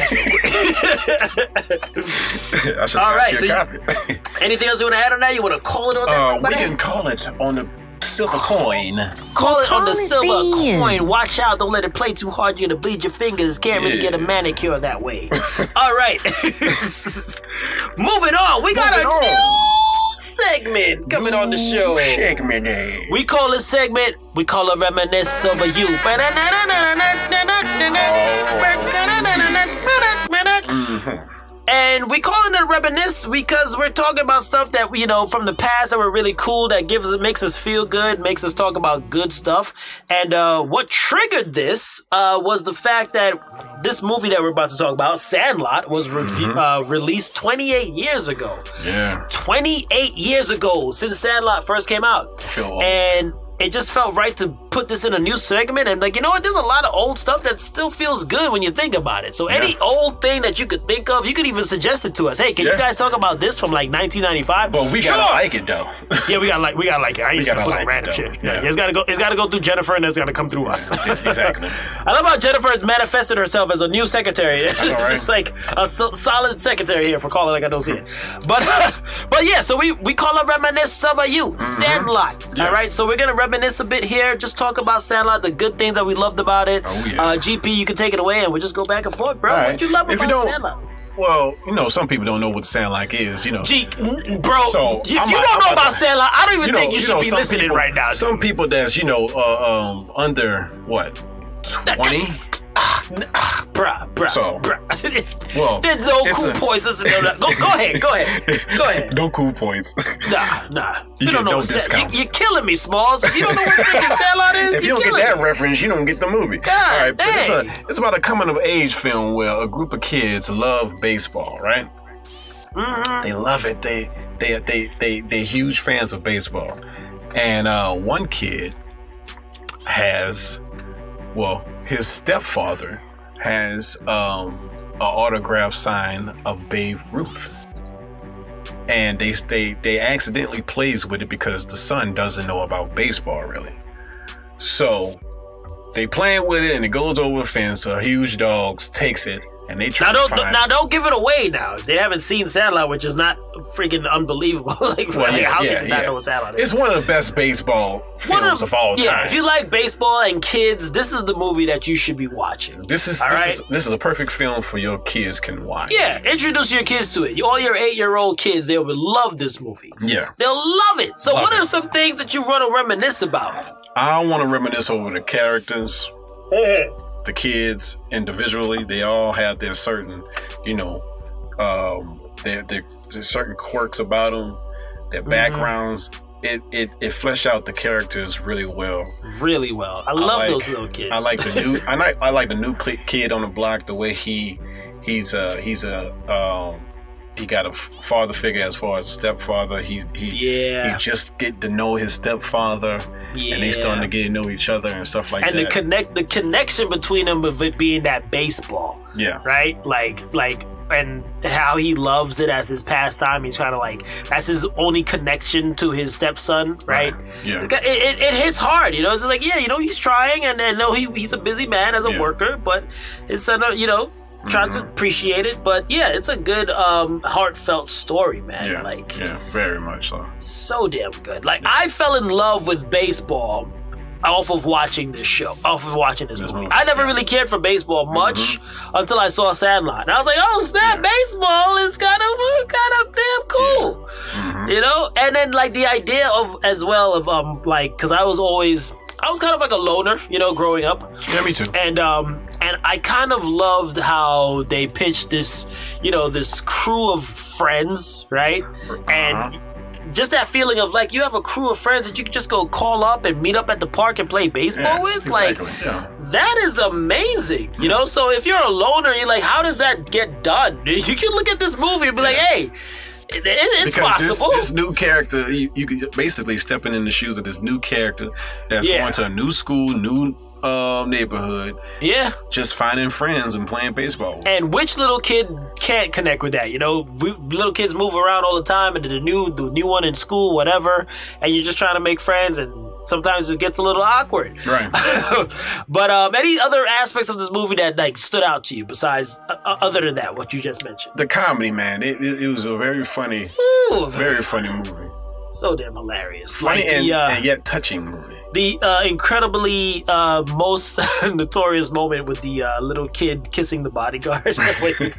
I should have got you a copy. Anything else you want to add on that? You want to call it on that? We can call it on the silver coin. Call it on the silver coin. Watch out. Don't let it play too hard. You're going to bleed your fingers. Can't really get a manicure that way. All right. Moving on. We got a new segment coming on the show. We call this segment, we call it Reminisce Over You. And we calling it Reminisce because we're talking about stuff that, from the past that were really cool, that makes us feel good, makes us talk about good stuff. And what triggered this was the fact that this movie that we're about to talk about, Sandlot, was released 28 years ago. Yeah. 28 years ago since Sandlot first came out. I feel old. And it just felt right to put this in a new segment. And you know what? There's a lot of old stuff that still feels good when you think about it. So any old thing that you could think of, you could even suggest it to us. Hey, can you guys talk about this from 1995? Well, we gotta like it though. Yeah, we gotta like it. I used to put on random shit. Yeah. It's gotta go through Jennifer, and it's gotta come through us. Exactly. I love how Jennifer has manifested herself as a new secretary. It's like a solid secretary here for calling like I don't see it. But yeah, so we call it Reminisce Over You, Sandlot. Yeah. All right, so we're gonna reminisce a bit here. Just talk about Sandlot, the good things that we loved about it. Oh, yeah. GP, you can take it away, and we'll just go back and forth, bro. Right. What you love about Sandlot? Well, some people don't know what Sandlot is, bro, if you don't know about Sandlot, I don't even think you should be listening right now. Some people that's, under, what, 20? Bruh. Well, there's no cool points. Go ahead. No cool points. Nah. You don't know no discounts. You're killing me, Smalls. If you don't know what freaking Sandlot is, if you don't get that reference, you don't get the movie. God, all right, but it's about a coming of age film where a group of kids love baseball, right? Mm-hmm. They love it. They're huge fans of baseball, and one kid has, his stepfather has an autograph sign of Babe Ruth, and they accidentally plays with it because the son doesn't know about baseball really. So they playing with it, and it goes over the fence. A huge dog takes it, and they try to find. Now don't give it away. Now if they haven't seen Sandlot, which is not freaking unbelievable. How can you not know what Sandlot is? It's one of the best baseball films of all time. Yeah, if you like baseball and kids, this is the movie that you should be watching. This is a perfect film for your kids can watch. Yeah, introduce your kids to it. All your 8-year-old kids, they will love this movie. Yeah, they'll love it. So what are some things that you want to reminisce about? I want to reminisce over the characters. The kids individually, they all have their certain, there's certain quirks about them, their backgrounds. It fleshed out the characters really well. Really well. I love those little kids. I like the new kid on the block. The way he got a father figure as far as a stepfather. He just get to know his stepfather, and they starting to get to know each other and stuff like that. And the connection between them of it being that baseball, right? Like, and how he loves it as his pastime. He's trying to that's his only connection to his stepson, right? Yeah, it hits hard, It's just he's trying, and I know he's a busy man as a worker, but his son, Try to appreciate it, but yeah, it's a good heartfelt story, man. Yeah, Like, yeah, very much so damn good. Like, I fell in love with baseball off of watching this movie. I never really cared for baseball much until I saw Sandlot, and I was like, "Oh snap, baseball is kind of damn cool," you know. And then like the idea of like, because I was kind of like a loner, you know, growing up. Yeah, me too. And I kind of loved how they pitched this, you know, this crew of friends, right? And just that feeling of like you have a crew of friends that you can just go call up and meet up at the park and play baseball with. Exactly. Like, that is amazing, you know? So if you're a loner, you're like, how does that get done? You can look at this movie and be like, hey, it's because possible. This new character, you could basically stepping in the shoes of this new character that's going to a new school, new neighborhood. Yeah. Just finding friends and playing baseball. And which little kid can't connect with that? You know, little kids move around all the time, and the new one in school, whatever, and you're just trying to make friends, and sometimes it gets a little awkward. Right. But any other aspects of this movie that like stood out to you besides other than that, what you just mentioned? The comedy, man. It was a very funny, very funny movie. So damn hilarious. Funny like and yet touching movie. The incredibly most notorious moment with the little kid kissing the bodyguard, pretending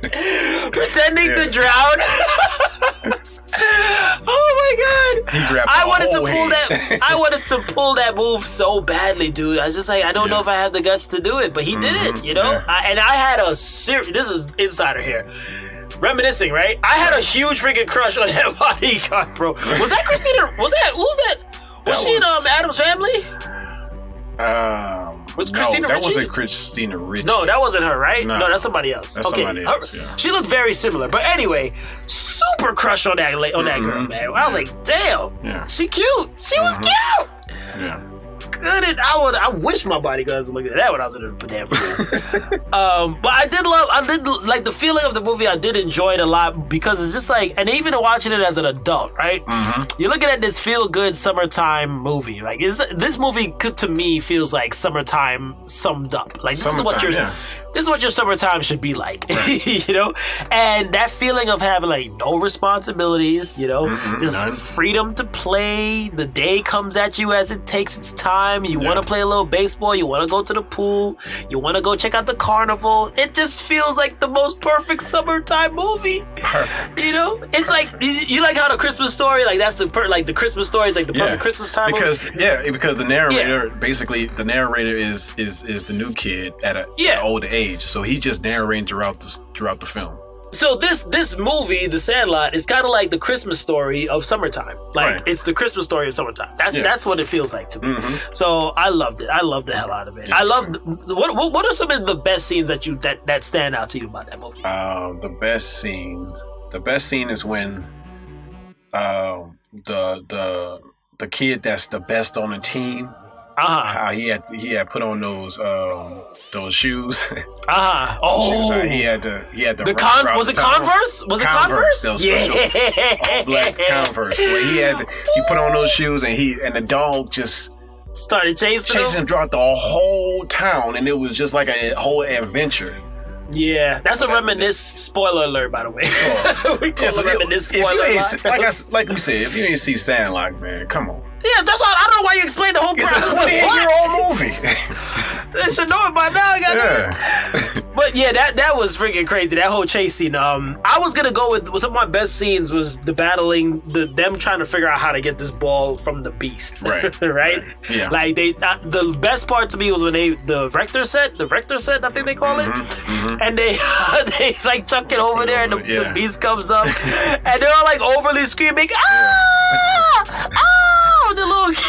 to drown. Oh my god! He grabbed I wanted to head. pull that move so badly, dude. I was just like, I don't know if I have the guts to do it, but he did it, you know. And I had this is insider here. Reminiscing, right? I had a huge freaking crush on that bodyguard, bro. Was that Christina? Who was that? Was she in Adam's Family? Was Christina that Ricci? wasn't Christina Ricci. No, that wasn't her, right? No, that's somebody else. That's somebody else, yeah. She looked very similar. But anyway, super crush on that girl, man. I was like, damn, she cute. She was cute. Yeah. Good. I wish my bodyguards looked at that when I was in the damn pool. But I did like the feeling of the movie. I did enjoy it a lot because it's just like, and even watching it as an adult, right? You're looking at this feel-good summertime movie. Like, this movie to me feels like summertime summed up. Like, this is what your summertime should be like, right. You know? And that feeling of having like no responsibilities, you know, just freedom to play. The day comes at you as it takes its time. You want to play a little baseball. You want to go to the pool. You want to go check out the carnival. It just feels like the most perfect summertime movie. Perfect. You know? It's like, you like how the Christmas Story, like that's the Christmas Story is like the perfect Christmas time because movie? Because the narrator, basically the narrator is the new kid at an older age. So he just narrating throughout the film. So this movie, The Sandlot, is kind of like the Christmas Story of summertime. Like, it's the Christmas story of summertime. That's what it feels like to me. So I loved it. I loved the hell out of it. I loved what are some of the best scenes that stand out to you about that movie? The best scene is when the kid that's the best on the team. How he had put on those shoes. Oh, he had to. Was it Converse? Was it Converse? All black Converse. He put on those shoes and the dog just started chasing him throughout the whole town, and it was just like a whole adventure. Yeah, that's a Reminisce spoiler alert, by the way. We call it Reminisce spoiler alert. Like we said, if you ain't see Sandlot, man, come on. Yeah, that's all. I don't know why you explained the whole process. It's a 28-year-old movie. They should know it by now. But yeah, that was freaking crazy. That whole chase scene. I was gonna go with some of my best scenes was the battling, them trying to figure out how to get this ball from the beast. Right. Right. Yeah. Like the best part to me was when the Vector set, I think they call it, and they like chuck it over there, and the beast comes up, and they're all like overly screaming, the little kid.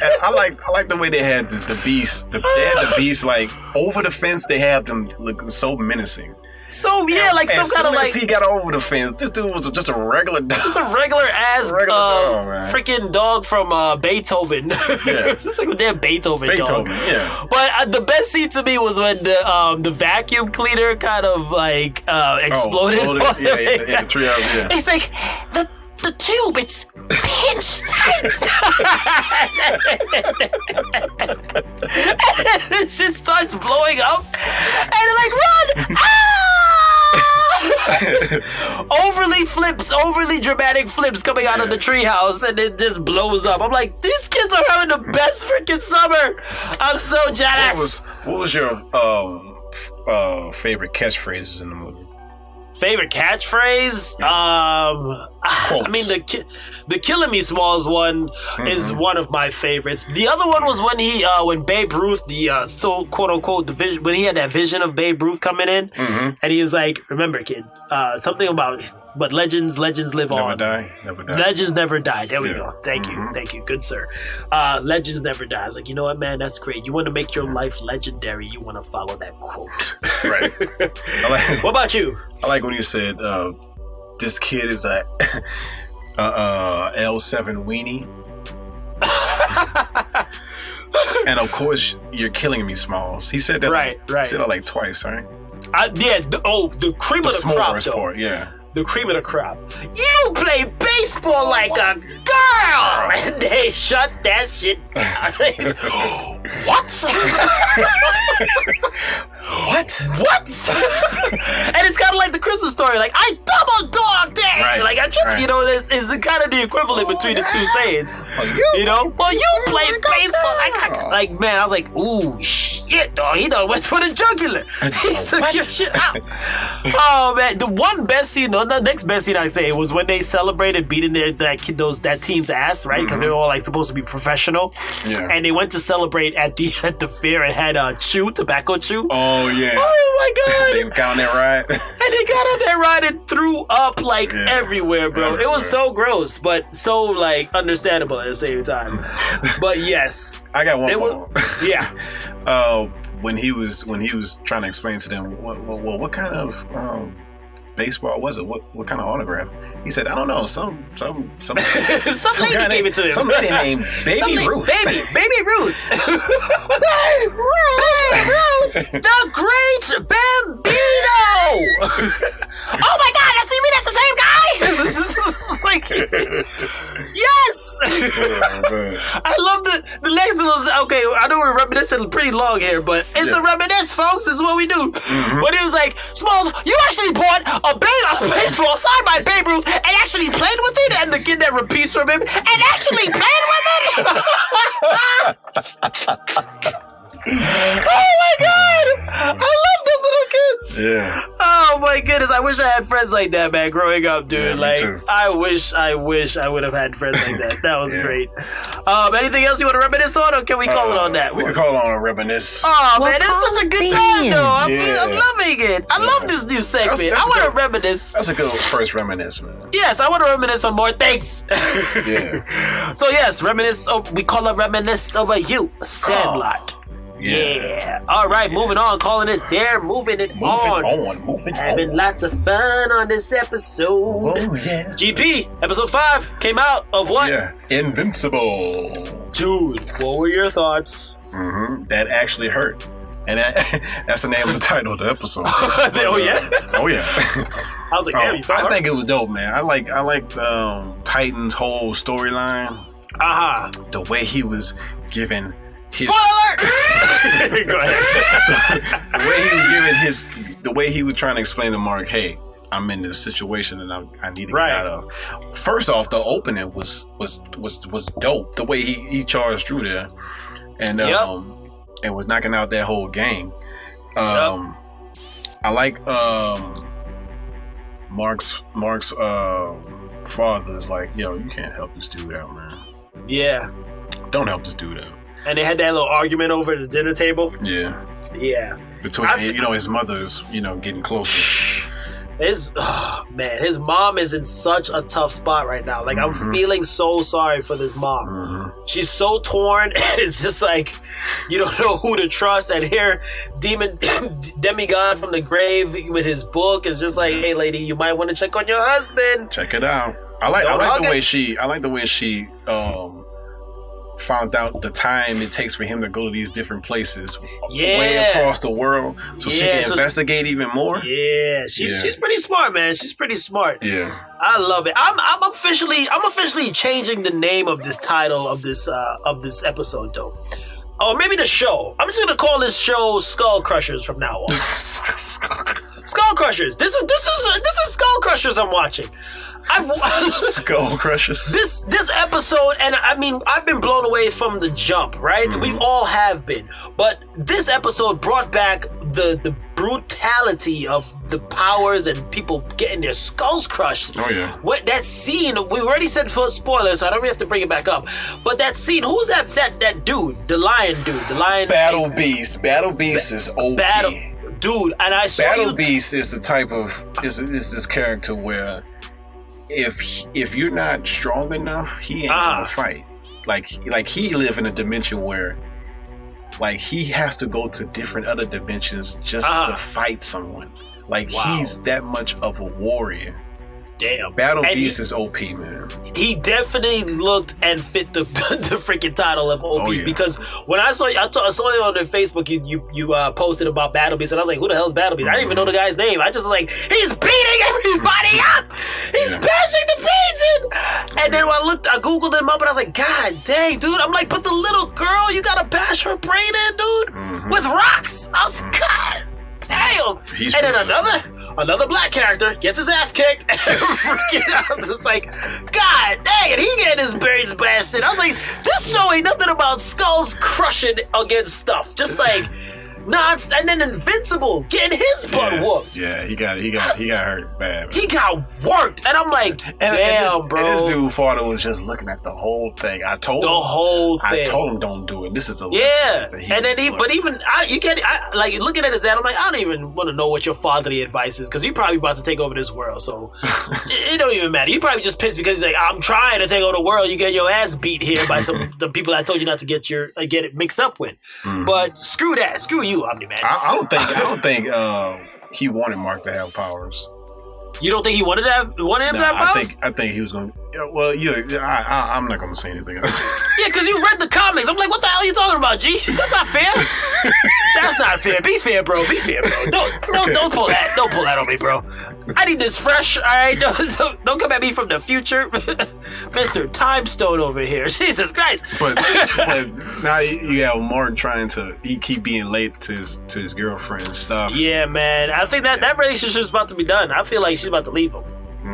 And I like the way they had the beast. They had the beast like over the fence. They have them looking so menacing. So yeah, like some kind of like. As he got over the fence, this dude was just a regular dog. Just a regular ass freaking dog from Beethoven. Yeah, it's like a damn Beethoven dog. Yeah. But the best scene to me was when the vacuum cleaner kind of like exploded. The tree out. Yeah. It's like the tube. It's inch tight. And then shit starts blowing up, and they're like, run! Overly dramatic flips coming out of the treehouse, and it just blows up. I'm like, these kids are having the best freaking summer. I'm so jealous. What was your favorite catchphrases in the movie? Favorite catchphrase? I mean, the "Killing Me Smalls" one is one of my favorites. The other one was when Babe Ruth, the so quote unquote the vision, when he had that vision of Babe Ruth coming in, and he was like, "Remember, kid, something about but legends live on. Never die. Legends never die." There we go. Thank you, good sir. Legends never die. I was like, you know what, man, that's great. You want to make your life legendary, you want to follow that quote. Right. What about you? I like when you said, this kid is a L7 weenie. And of course, you're killing me, Smalls. He said that right. He said it like twice, right? The cream of the crop, though. Part, yeah. The cream of the crop. You play baseball like a girl! And they shut that shit down. What? What? And it's kind of like the Christmas story. Like, I double dogged it! Right. Like, I triple, you know, it's kind of the equivalent between the two sayings. You know? Well, you played baseball like, man, I was like, ooh, shit, dog. He done went for the jugular. He took your shit out. Oh, man. The next best scene I say was when they celebrated beating that team's ass, right? Because they were all like supposed to be professional. Yeah. And they went to celebrate at the fair and had tobacco chew. Oh, yeah. Oh, my God. They got on that ride. And they got on that ride and threw up like everywhere, bro. Everywhere. It was so gross, but so like understandable at the same time. But yes. I got one more. Yeah. When he was trying to explain to them what kind of baseball was it? What kind of autograph? He said, I don't know. Some lady gave it to him. Somebody named Baby Ruth. Baby Ruth. Baby Ruth. The Great Bambino. Oh my God! That's the same guy. It's like, yes. I love the next little. Okay, I know we're reminiscing pretty long here, but it's a reminisce, folks. This is what we do. But it was like, Smalls, you actually bought a baseball signed by Babe Ruth and actually played with it, and the kid that repeats from him and actually played with it. Oh my God! I love those little kids. Yeah. Oh my goodness! I wish I had friends like that, man. Growing up, dude. Yeah, me like, too. I wish I would have had friends like that. That was great. Anything else you want to reminisce on, or can we call it on that We one? can call it on a reminisce. Oh man, it's such a good time, though. I'm Yeah. loving it. I love this new segment. That's I want to good. reminisce. That's a good first reminisce, man. Yes, I want to reminisce on more things. Yeah. So yes, reminisce. We call it Reminisce Over You, Sandlot. Yeah. All right, moving on. Calling it there. Moving on. Having lots of fun on this episode. Oh, yeah. GP, episode 5 came out of what? Yeah. Invincible. Dude, what were your thoughts? That actually hurt. And that's the name of the title of the episode. Oh, yeah? Oh, yeah. I was like, damn, you felt I think it was dope, man. I like Titan's whole storyline. The way he was giving his... Spoiler! Go ahead. the way he was trying to explain to Mark, hey, I'm in this situation and I need to get out of. First off, the opening was dope. The way he charged through there and was knocking out that whole gang. I like Mark's father is like, yo, you can't help this dude out, man. Yeah. Don't help this dude out. And they had that little argument over the dinner table. Yeah. Yeah. Between his mother's, getting closer. His mom is in such a tough spot right now. Like, I'm feeling so sorry for this mom. She's so torn. It's just like, you don't know who to trust. And here, demigod from the grave with his book is just like, hey, lady, you might want to check on your husband. Check it out. I like the way she found out the time it takes for him to go to these different places Yeah. way across the world, so she Yeah, can investigate even more. Yeah, she's pretty smart, man. She's pretty smart. Yeah. I love it. I'm officially changing the name of this title of this episode though. Or maybe the show. I'm just gonna call this show Skull Crushers from now on. Skull Crushers. This is Skull Crushers I'm watching. Skull Crushers. This episode, and I mean, I've been blown away from the jump, right? Mm-hmm. We all have been. But this episode brought back the brutality of the powers and people getting their skulls crushed. Oh, yeah. What that scene, we already said for spoilers, so I don't really have to bring it back up. But that scene, who's that dude? The lion dude. The lion. Battle Beast. Battle Beast is OP. Dude, and I saw Battle Beast is the type of is this character where if you're not strong enough, he ain't gonna fight. Like he live in a dimension where like he has to go to different other dimensions just to fight someone. Like he's that much of a warrior. Damn. Battle Beast is OP, man. He definitely looked and fit the freaking title of OP because when I saw you on the Facebook, you posted about Battle Beast, and I was like, who the hell is Battle Beast? I didn't even know the guy's name. I just was like, he's beating everybody up. He's bashing the beats in. And then when I Googled him up, and I was like, God dang, dude. I'm like, but the little girl, you gotta bash her brain in, dude, with rocks. I was God. Damn! And then another black character gets his ass kicked, and freaking out. It's like, God dang it, he getting his brains bashed in. I was like, this show ain't nothing about skulls crushing against stuff. Just like and then Invincible getting his butt whooped. Yeah, he got hurt bad. He got worked, and I'm like, damn, bro. And this dude father was just looking at the whole thing. I told him don't do it. This is a lesson. And then looking at his dad, I'm like, I don't even want to know what your fatherly advice is because you're probably about to take over this world. So it don't even matter. You probably just pissed because he's like, I'm trying to take over the world. You get your ass beat here by the people I told you not to get it mixed up with. But screw that. Screw you, Omni-Man. I don't think he wanted Mark to have powers. You don't think he wanted him to have powers? I think he was going to. Well, I'm not going to say anything else. Yeah, because you read the comics. I'm like, what the hell are you talking about, G? That's not fair. That's not fair. Be fair, bro. Be fair, bro. Don't pull that. Don't pull that on me, bro. I need this fresh. All right, don't come at me from the future, Mr. Time Stone over here. Jesus Christ. But now you have Mark trying to keep being late to his girlfriend and stuff. Yeah, man. I think that relationship is about to be done. I feel like she's about to leave him.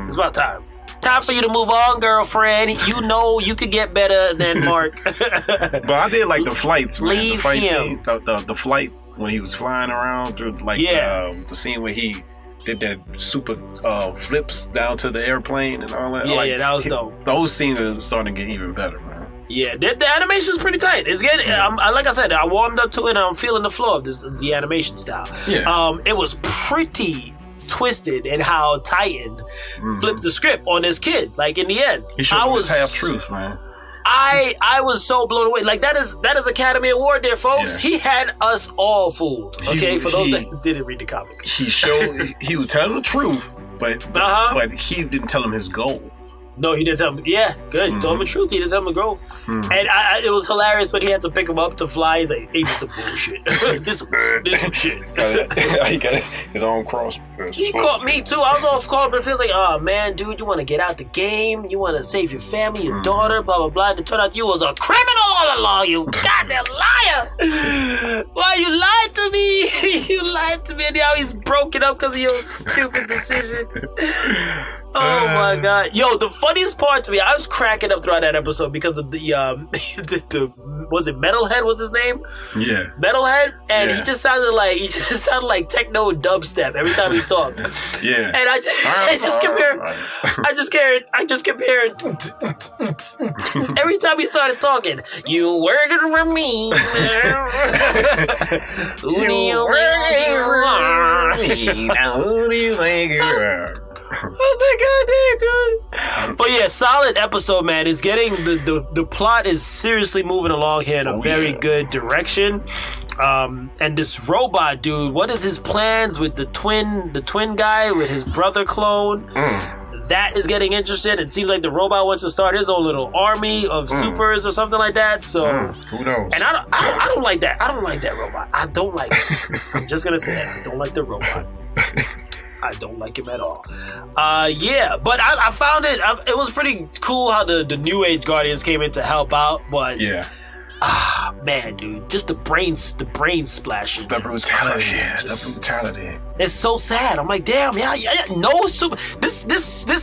It's about time. Time for you to move on, girlfriend. You know you could get better than Mark. But I did like the flights, man. Leave the fight him. scene, the flight when he was flying around through, the scene where he did that super flips down to the airplane and all that. Yeah, that was dope. Those scenes are starting to get even better, man. Yeah, the animation's pretty tight. It's getting, like I said, I warmed up to it and I'm feeling the flow of the animation style. Yeah. It was pretty twisted in how Titan flipped the script on his kid. Like in the end, he showed his half truth, man. I was so blown away. Like that is Academy Award there, folks. Yeah. He had us all fooled. Okay, for those that didn't read the comic, he was telling the truth, but he didn't tell him his goal. No, he didn't tell him. Yeah, good. He told him the truth. He didn't tell him to go. And it was hilarious when he had to pick him up to fly. He's like, hey, this is bullshit. this some shit. He got his own cross. He caught me too. I was all caught up and feels like, oh man, dude, you want to get out the game. You want to save your family, your daughter, blah, blah, blah. And it turned out you was a criminal all along, you goddamn liar. Why you lied to me? You lied to me. And now he's broken up because of your stupid decision. Oh my god. Yo, the funniest part to me, I was cracking up throughout that episode because of the was it Metalhead was his name? Yeah. Metalhead? And he just sounded like techno dubstep every time he talked. Yeah. And I just kept hearing every time he started talking, you working for me. You working for me. Now who do you think you are? I was like, God damn, dude. But yeah, solid episode, man. It's getting the plot is seriously moving along here in a very good direction. And this robot dude, what is his plans with the twin guy with his brother clone? that is getting interested. It seems like the robot wants to start his own little army of supers or something like that. So who knows? And I don't like that. I don't like that robot. I don't like it. I'm just gonna say that. I don't like the robot. I don't like him at all. Yeah, but I found it. It was pretty cool how the New Age Guardians came in to help out. But yeah. Man, dude, just the brain splashing. The brutality. The brutality. It's so sad. I'm like, damn, yeah. No super. This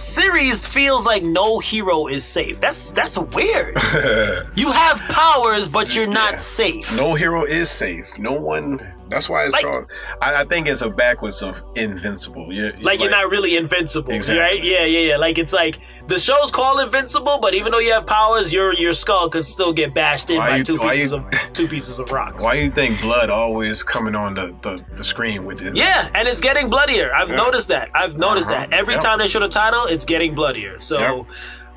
series feels like no hero is safe. That's weird. You have powers, but you're not safe. No hero is safe. No one. That's why it's called. I think it's a backwards of Invincible. You're not really invincible, exactly. Right? Yeah. Like it's like the show's called Invincible, but even though you have powers, your skull could still get bashed in by two pieces of rocks. Why do you think blood always coming on the screen with it? Yeah, and it's getting bloodier. I've noticed that. Every time they show the title, it's getting bloodier. So.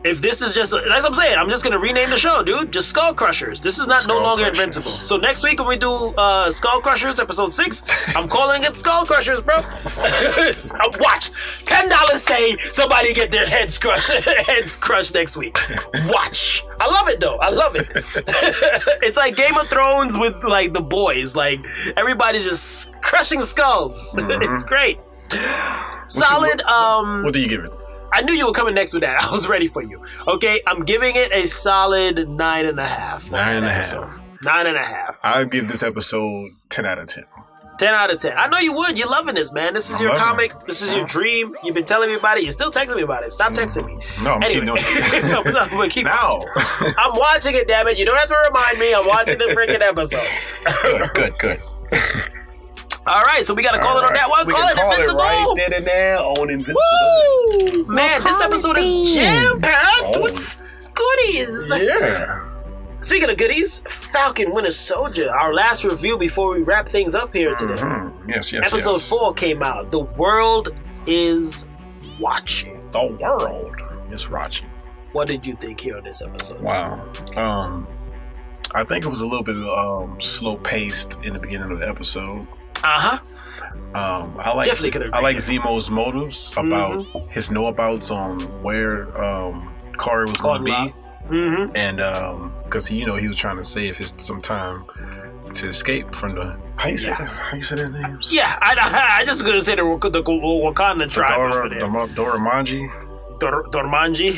If this is just, that's what I'm saying, I'm just going to rename the show, dude. Just Skull Crushers. This is no longer Invincible. So next week when we do Skull Crushers, episode 6, I'm calling it Skull Crushers, bro. Watch. $10 say somebody get their heads crushed next week. Watch. I love it, though. I love it. It's like Game of Thrones with, like, the boys. Like, everybody's just crushing skulls. It's great. Solid. What do you give it? I knew you were coming next with that. I was ready for you. Okay, I'm giving it a solid 9.5. 9.5. 9.5. I'll give this episode 10 out of 10. 10 out of 10. I know you would. You're loving this, man. This is your comic. This is your dream. You've been telling me about it. You're still texting me about it. Stop texting me. No, I'm keep doing it. I'm keep now. I'm watching it, damn it. You don't have to remind me. I'm watching the freaking episode. Good. All right, so we got to call it on that one. Call it Invincible. Right then and there on Invincible. Woo! Man, this episode is jam-packed with goodies. Yeah. Speaking of goodies, Falcon Winter Soldier, our last review before we wrap things up here today. Mm-hmm. Yes. Episode 4 came out. The world is watching. The world is watching. What did you think here on this episode? Wow. I think it was a little bit slow-paced in the beginning of the episode. I like Zemo's motives about his know-abouts on where Kari was going to be, and because he was trying to save some time to escape from the how you say their names? Yeah, I just gonna say the Wakanda tribe over there. Doromanji. Dormanji.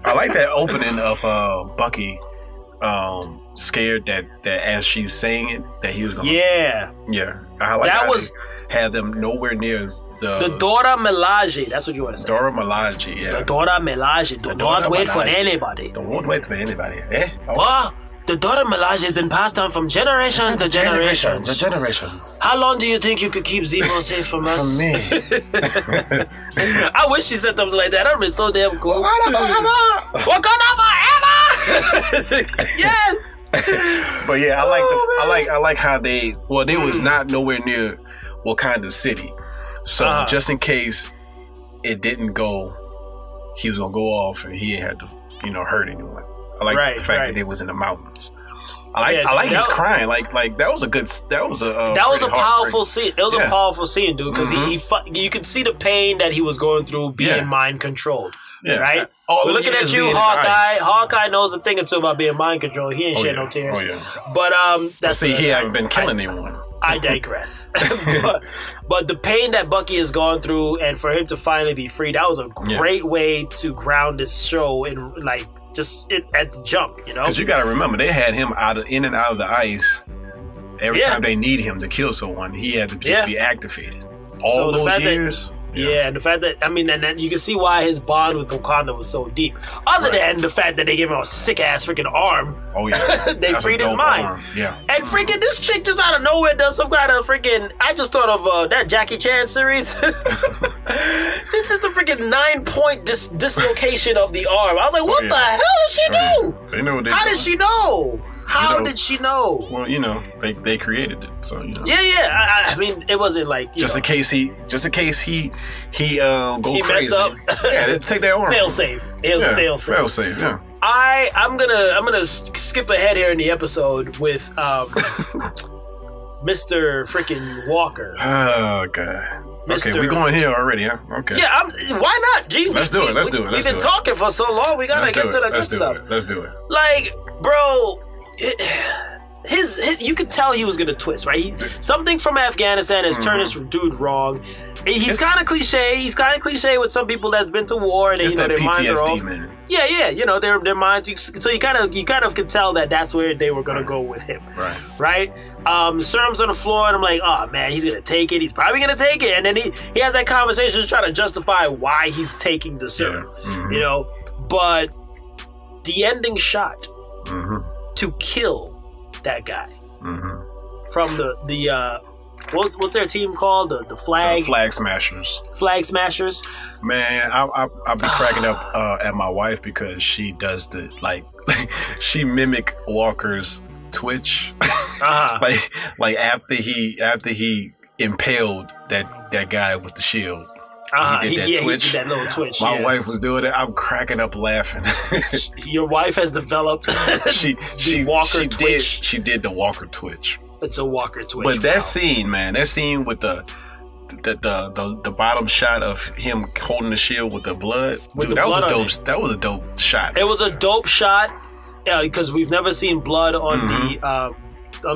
I like that opening of Bucky. Scared that as she's saying it that he was gonna I like that was have them nowhere near the Dora Milaje. That's what you want to say. Dora Milaje, yeah. The Dora Milaje. Don't wait for anybody. Don't wait for anybody. Eh? What? The Dora Milaje has been passed down from generation to generation. The generation. How long do you think you could keep Zemo safe from us? From me. I wish she said something like that. That would have been so damn cool. Wakanda forever! Yes! But yeah, I like how they was not nowhere near Wakanda City. So just in case it didn't go, he was gonna go off and he had to, hurt anyone. I like the fact that they was in the mountains. I like his crying. Like that was a powerful scene. It was a powerful scene, dude, because you could see the pain that he was going through being mind controlled. Yeah. Right? We're looking at you, Hawkeye. Hawkeye knows a thing or two about being mind controlled. He ain't shed no tears. But he hasn't been killing anyone. I digress. but the pain that Bucky has gone through, and for him to finally be free, that was a great way to ground this show in just at the jump, Because you got to remember, they had him in and out of the ice every time they need him to kill someone. He had to just be activated. All those years. And the fact that, and then you can see why his bond with Wakanda was so deep. Other than the fact that they gave him a sick-ass freaking arm. Oh, yeah. They freed his mind. Arm. Yeah. And freaking this chick just out of nowhere does some kind of freaking, I just thought of that Jackie Chan series. This is a freaking 9-point dislocation of the arm. I was like, what the hell did she do? They know what they How did she know? How did she know? Well, they created it, so Yeah. I mean, it wasn't like in case he go he crazy. Mess up. Yeah, take that arm. Fail safe. It was a fail safe. Fail safe. Yeah. I'm gonna skip ahead here in the episode with Mr. freaking Walker. Oh god. Okay, Mr. we going here already, huh? Okay. Yeah, why not? Gee, Let's do it. We've been talking for so long. We gotta get to the good stuff. Let's do it. Like, bro, his you could tell he was gonna twist, right? Something from Afghanistan has turned this dude wrong. He's kind of cliche. He's kind of cliche with some people that's been to war and it's their that minds are PTSD, off. man. Yeah, their minds. So you kind of could tell that's where they were gonna go with him, right? Serum's on the floor, and I'm like, oh man, he's gonna take it. He's probably gonna take it, and then he has that conversation trying to justify why he's taking the serum, But the ending shot to kill that guy from the what's their team called? The Flag Smashers. Flag Smashers. Man, I'll be cracking up at my wife because she does she mimic Walker's twitch. like after he impaled that guy with the shield. He did that little twitch. My wife was doing it. I'm cracking up laughing. Your wife has developed Walker twitch. She did the Walker twitch. It's a Walker twitch. But that scene, man, with the bottom shot of him holding the shield with the blood, that was a dope shot. It was a dope shot because we've never seen blood on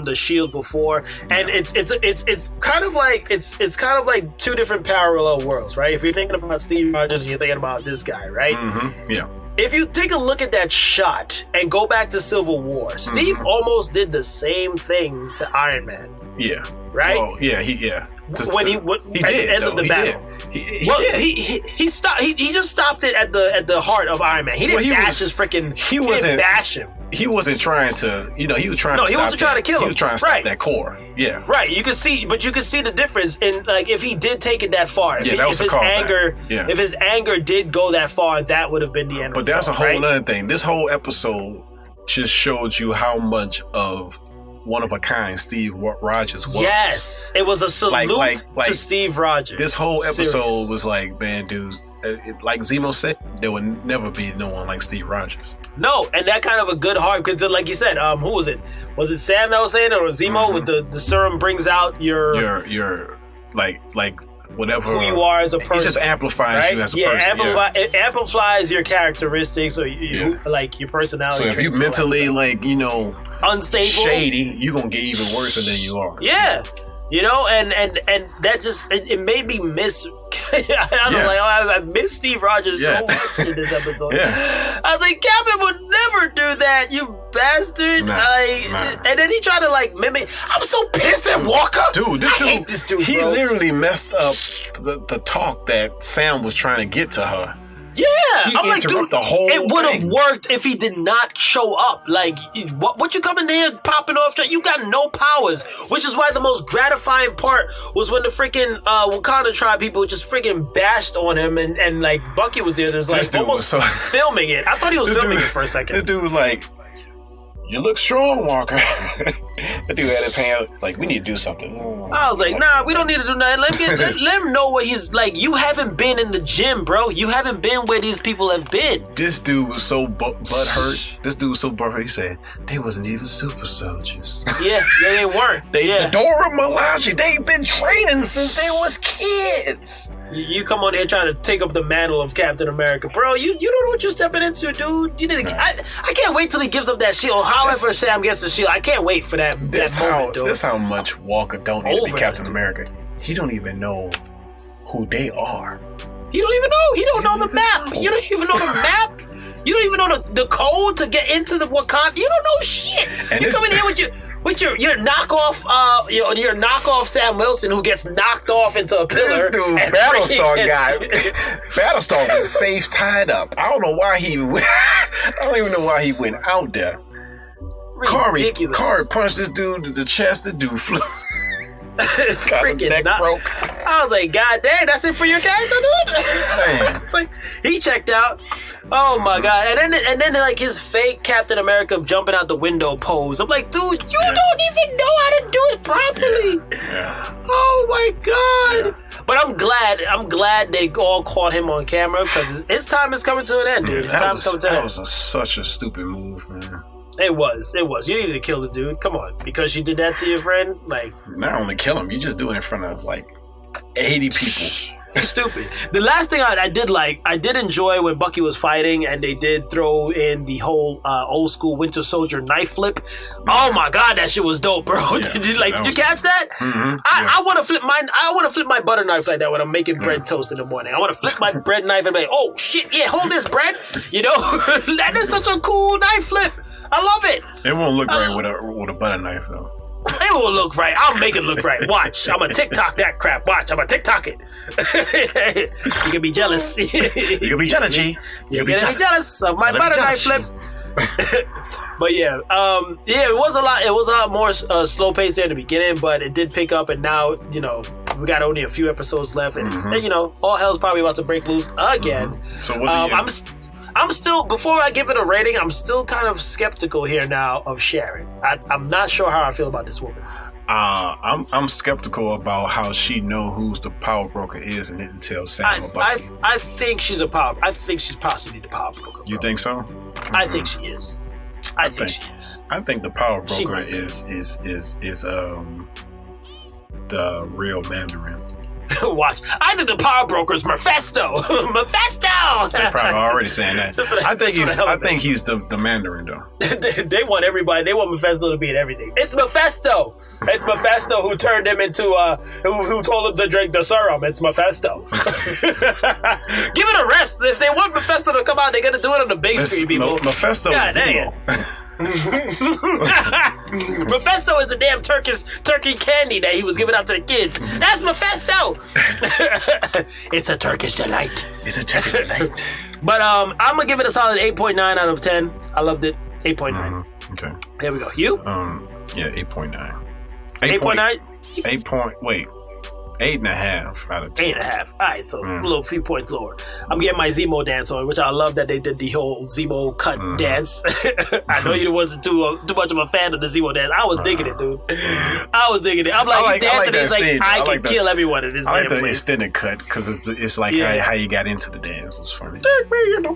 the shield before, and it's kind of like two different parallel worlds, right? If you're thinking about Steve Rogers and you're thinking about this guy, right? Yeah. If you take a look at that shot and go back to Civil War, Steve almost did the same thing to Iron Man. Yeah. Right? Oh, yeah. He did. At the end of the battle. He stopped. He just stopped it at the heart of Iron Man. He didn't bash his freaking. He didn't bash him. He wasn't trying to. He was trying. No, he wasn't trying to kill him. He was trying to stop that core. Yeah. Right. You can see the difference in if he did take it that far. If his anger did go that far, that would have been the end. But that's a whole other thing. This whole episode just showed you how much of one of a kind Steve Rogers was. Yes, it was a salute to Steve Rogers. This whole episode was like, man, dude, like Zemo said, there would never be no one like Steve Rogers. No, and that kind of a good heart, because like you said, who was it? Was it Sam that was saying it, or Zemo with the serum brings out your like whatever who you are as a person. It just amplifies you as a person. It amplifies your characteristics or like your personality. So if you mentally unstable, shady, you're gonna get even worse than you are. Yeah. And that just it made me miss. I miss Steve Rogers so much in this episode. I was like, Captain would never do that, you bastard. And then he tried to mimic. I'm so pissed at Walker. Dude, I hate this dude. He literally messed up the talk that Sam was trying to get to her. Yeah, I'm like, dude, it would have worked if he did not show up. Like, what you coming here popping off? You got no powers, which is why the most gratifying part was when the freaking Wakanda tribe people just freaking bashed on him, and like Bucky was there, just like almost filming it. I thought he was filming it for a second. The dude was like, "You look strong, Walker." The dude had his hand like, "We need to do something." I was like, "Nah, we don't need to do nothing. Let him know what he's like. You haven't been in the gym, bro. You haven't been where these people have been." This dude was so butthurt. This dude was so butthurt. He said they wasn't even super soldiers. Yeah, they weren't. The Dora Milaje, they've been training since they was kids. You come on here trying to take up the mantle of Captain America, bro. You don't know what you're stepping into, dude. You need to. I can't wait till he gives up that shield. However, Sam gets the shield. I can't wait for that moment, dude. This how much Walker don't need to be Captain America. He don't even know who they are. He don't even know. He don't know the map. You don't even know the map. You don't even know the code to get into the Wakanda. You don't know shit. And you come in here with your knockoff, your knockoff Sam Wilson who gets knocked off into a pillar. This dude, Battlestar guy. Battlestar was safe tied up. I don't know why he. I don't even know why he went out there. Kari punched this dude to the chest. The dude flew. Freaking neck broke. I was like, God dang, that's it for your character, dude. It's like he checked out. Oh my God! And then like his fake Captain America jumping out the window pose. I'm like, dude, you don't even know how to do it properly. Yeah. Oh my God! Yeah. But I'm glad they all caught him on camera because his time is coming to an end, dude. His time is coming to an end. That was such a stupid move, man. It was. You needed to kill the dude. Come on, because you did that to your friend. Like, not only kill him, you just do it in front of like 80 people. You're stupid. The last thing I did enjoy when Bucky was fighting and they did throw in the whole old school Winter Soldier knife flip. Oh my god, that shit was dope, bro. Yeah, did you catch that? Mm-hmm, I want to flip mine. I want to flip my butter knife like that when I'm making bread toast in the morning. I want to flip my bread knife and be like, oh shit, yeah, hold this bread. You know, that is such a cool knife flip. I love it. It won't look right with a butter knife though. It will look right. I'll make it look right. Watch. I'm going to TikTok that crap. Watch. I'm going to TikTok it. You can be jealous. You can be jealous, G. You can be jealous of my butter knife flip. But yeah, it was a lot. It was a lot more slow paced there in the beginning, but it did pick up, and now we got only a few episodes left, and it's, all hell's probably about to break loose again. Mm-hmm. So what? I'm still, before I give it a rating, I'm still kind of skeptical here now of Sharon. I'm not sure how I feel about this woman. I'm skeptical about how she know who's the power broker is and didn't tell Sam about it. I think she's I think she's possibly the power broker. You think so? I think she is. I think she is. I think the power broker is the real Mandarin. Watch. I think the power broker is Mephisto. Mephisto. They're probably already saying that. I think he's the Mandarin though. They want everybody. They want Mephisto to be in everything. It's Mephisto. It's Mephisto who turned him into who told him to drink the serum. It's Mephisto. Give it a rest. If they want Mephisto to come out, they're gonna do it on the big screen, people. Mephisto is Zemo. Mephisto is the damn turkey candy that he was giving out to the kids. That's Mephisto. It's a Turkish delight. It's a Turkish delight. But I'm gonna give it a solid 8.9 out of 10. I loved it. 8.9. Okay. There we go. You? Yeah, 8.9. 8.9. 8.5 out of 10. 8.5. All right, so a little few points lower. I'm getting my Zemo dance on, which I love that they did the whole Zemo cut dance. I know you wasn't too much of a fan of the Zemo dance. I was digging it, dude. I was digging it. I'm like, he's dancing, and he's like, I can kill everyone in this damn place. I like the extended cut because it's like how you got into the dance. It's funny. Take me in the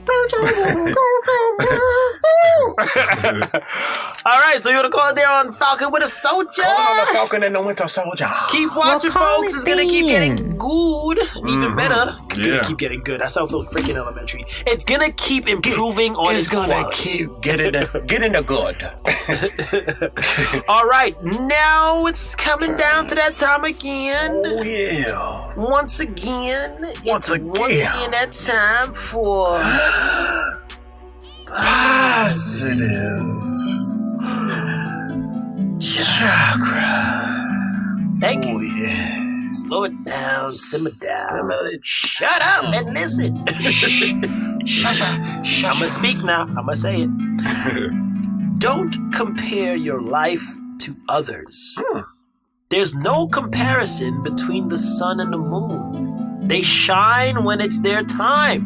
All right, so you want to call it there on Falcon Winter Soldier? Call on the Falcon and the Winter Soldier. Keep watching, folks. It's gonna keep getting good, even better. It's gonna keep getting good. That sounds so freaking elementary. It's gonna keep improving on its quality. It's gonna keep getting the good. All right, now it's coming down to that time again. Oh yeah. Once again that time for Positive Chakra. Thank you. Oh, yeah. Slow it down, simmer down. Shut up and listen. Shut. I'm gonna speak now. I'm gonna say it. Don't compare your life to others. There's no comparison between the sun and the moon. They shine when it's their time.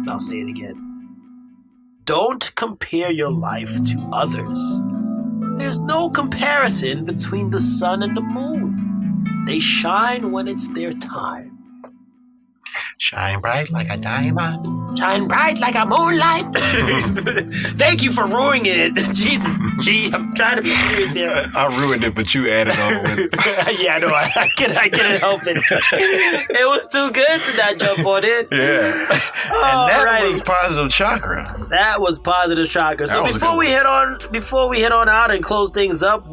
I'll say it again. Don't compare your life to others. There's no comparison between the sun and the moon. They shine when it's their time. Shine bright like a diamond. Shine bright like a moonlight. Thank you for ruining it. Jesus, gee, I'm trying to be serious here. I ruined it, but you added on with it. Yeah, I know. I couldn't help it. It was too good to not jump on it. Yeah. And that was Positive Chakra. That was Positive Chakra. So before we head on out and close things up,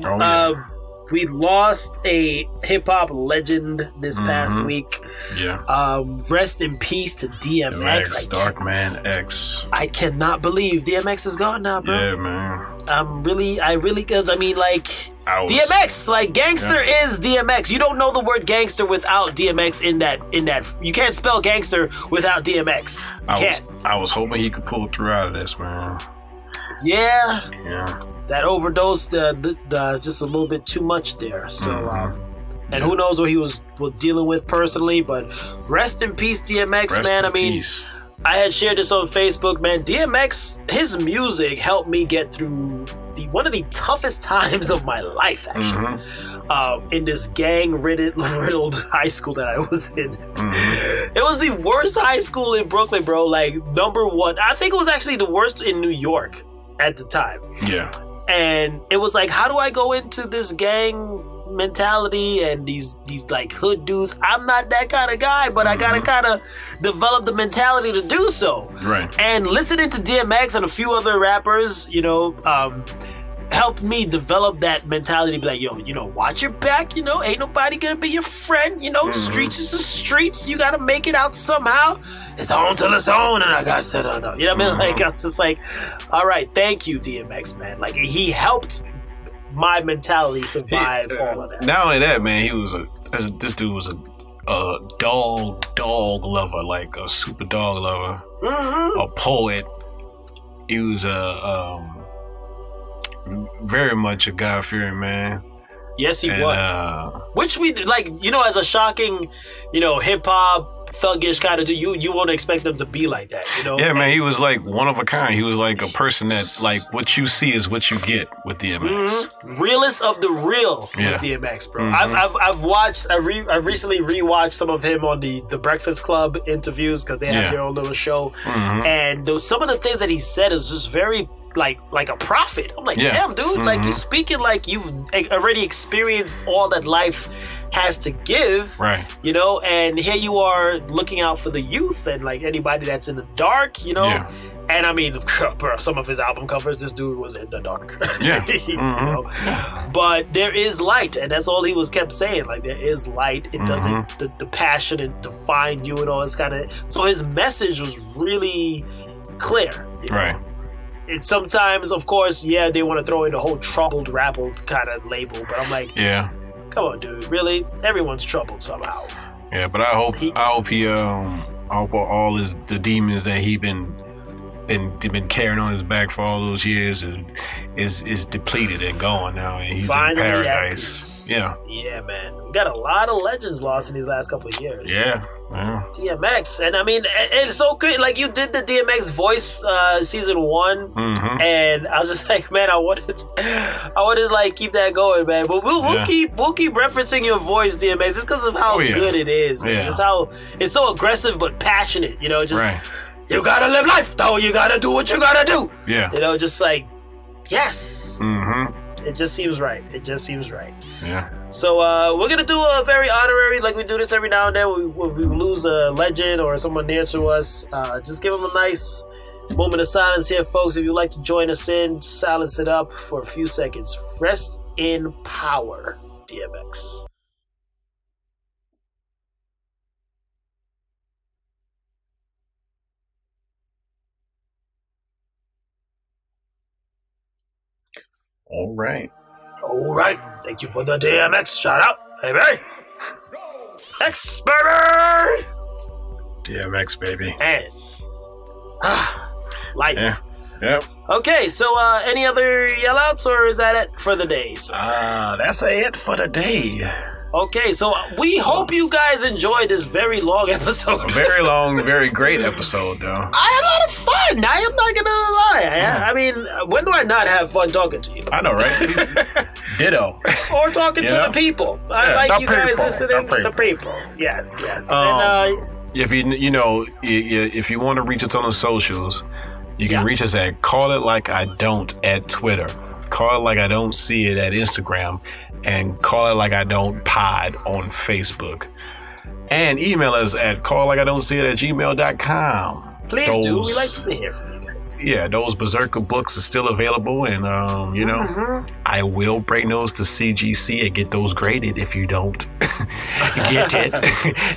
we lost a hip-hop legend this past week. Yeah. Rest in peace to DMX. Darkman X. I cannot believe DMX is gone now, bro. Yeah, man. Because DMX, like, gangster is DMX. You don't know the word gangster without DMX in that. You can't spell gangster without DMX. I was hoping he could pull through out of this, man. Yeah. Yeah. That overdose, just a little bit too much there. So, and who knows what he was dealing with personally, but rest in peace, DMX, man. I mean, I had shared this on Facebook, man. DMX, his music helped me get through one of the toughest times of my life, actually. In this gang-riddled high school that I was in. It was the worst high school in Brooklyn, bro. Like, number one. I think it was actually the worst in New York. at the time. Yeah. And it was like, how do I go into this gang mentality and these like hood dudes? I'm not that kind of guy, but I gotta kind of develop the mentality to do so. Right. And listening to DMX and a few other rappers, helped me develop that mentality. Be like, yo, watch your back. Ain't nobody gonna be your friend. Streets is the streets. You gotta make it out somehow. It's on till it's on, and I got to know. You know what I mean? Like, I was just like, all right, thank you, DMX, man. Like, he helped my mentality survive all of that. Not only that, man, this dude was a dog lover, like a super dog lover, a poet. He was very much a God-fearing man. Yes, he was. Which we like, as a shocking, hip hop thuggish kind of dude, you won't expect them to be like that, Yeah, man, he was like one of a kind. He was like a person that, like, what you see is what you get with DMX. Realest of the real was DMX, bro. I recently rewatched some of him on the Breakfast Club interviews because they have their own little show, and some of the things that he said is just very like a prophet. I'm like, damn, dude, like, you're speaking like you've already experienced all that life has to give, right? And here you are looking out for the youth and like anybody that's in the dark, And I mean, bro, some of his album covers, this dude was in the dark. Yeah. But there is light, and that's all he kept saying. Like, there is light. It doesn't the passion and define you and all this kind of. So his message was really clear, right? And sometimes, of course, they want to throw in the whole troubled rapper kind of label, but I'm like, come on, dude, really? Everyone's troubled somehow. Yeah, but I hope all the demons that he been carrying on his back for all those years is depleted and gone now, and he's finally in paradise. Yeah, man. We got a lot of legends lost in these last couple of years. Yeah. DMX, and I mean, it's so good. Like, you did the DMX voice season 1, and I was just like, man, I wanted to like keep that going, man. But we'll keep referencing your voice, DMX, just because of how good it is, man. Yeah. It's so aggressive but passionate, You gotta live life, though. You gotta do what you gotta do. Yeah. Just like, yes. It just seems right. Yeah. So we're gonna do a very honorary, like we do this every now and then. We lose a legend or someone near to us. Just give them a nice moment of silence here, folks. If you'd like to join us in, silence it up for a few seconds. Rest in power, DMX. All right. Thank you for the DMX shout out, baby. X, baby. DMX, baby. And life. Yeah. Yep. Okay, so any other yell outs, or is that it for the day? That's it for the day. Okay, so we hope you guys enjoyed this very long episode. A very long, very great episode, though. I had a lot of fun. I am not gonna lie. I mean, when do I not have fun talking to you? I know, right? Ditto. Or talking to the people. I like you guys listening to the people. Yes. And if you want to reach us on the socials, you can reach us at Call It Like I Don't at Twitter, Call It Like I Don't See It at Instagram, and Call It Like I Don't Pod on Facebook. And email us at calllikeidon'tseeit@gmail.com. Please do. We like to hear from you guys. Yeah, those Berserker books are still available, and I will bring those to CGC and get those graded if you don't get it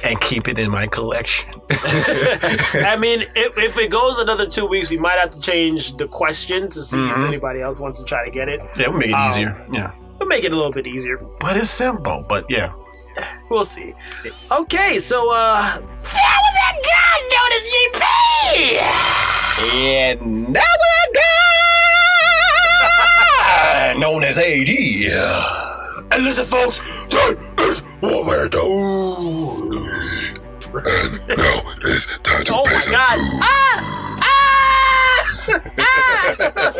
and keep it in my collection. I mean, if it goes another 2 weeks, we might have to change the question to see if anybody else wants to try to get it. Yeah, we'll make it easier. Yeah. We'll make it a little bit easier. But it's simple, but yeah. We'll see. Okay, so, that was that guy known as GP! And that was that guy known as AG. And listen, folks, that is what we're doing. And now it's time to pay some dues.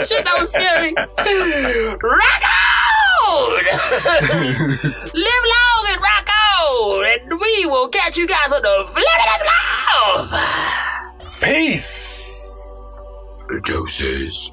Shit, that was scary. Rock on! Live long and rock on, and we will catch you guys on the flip of love. Peace. Doses.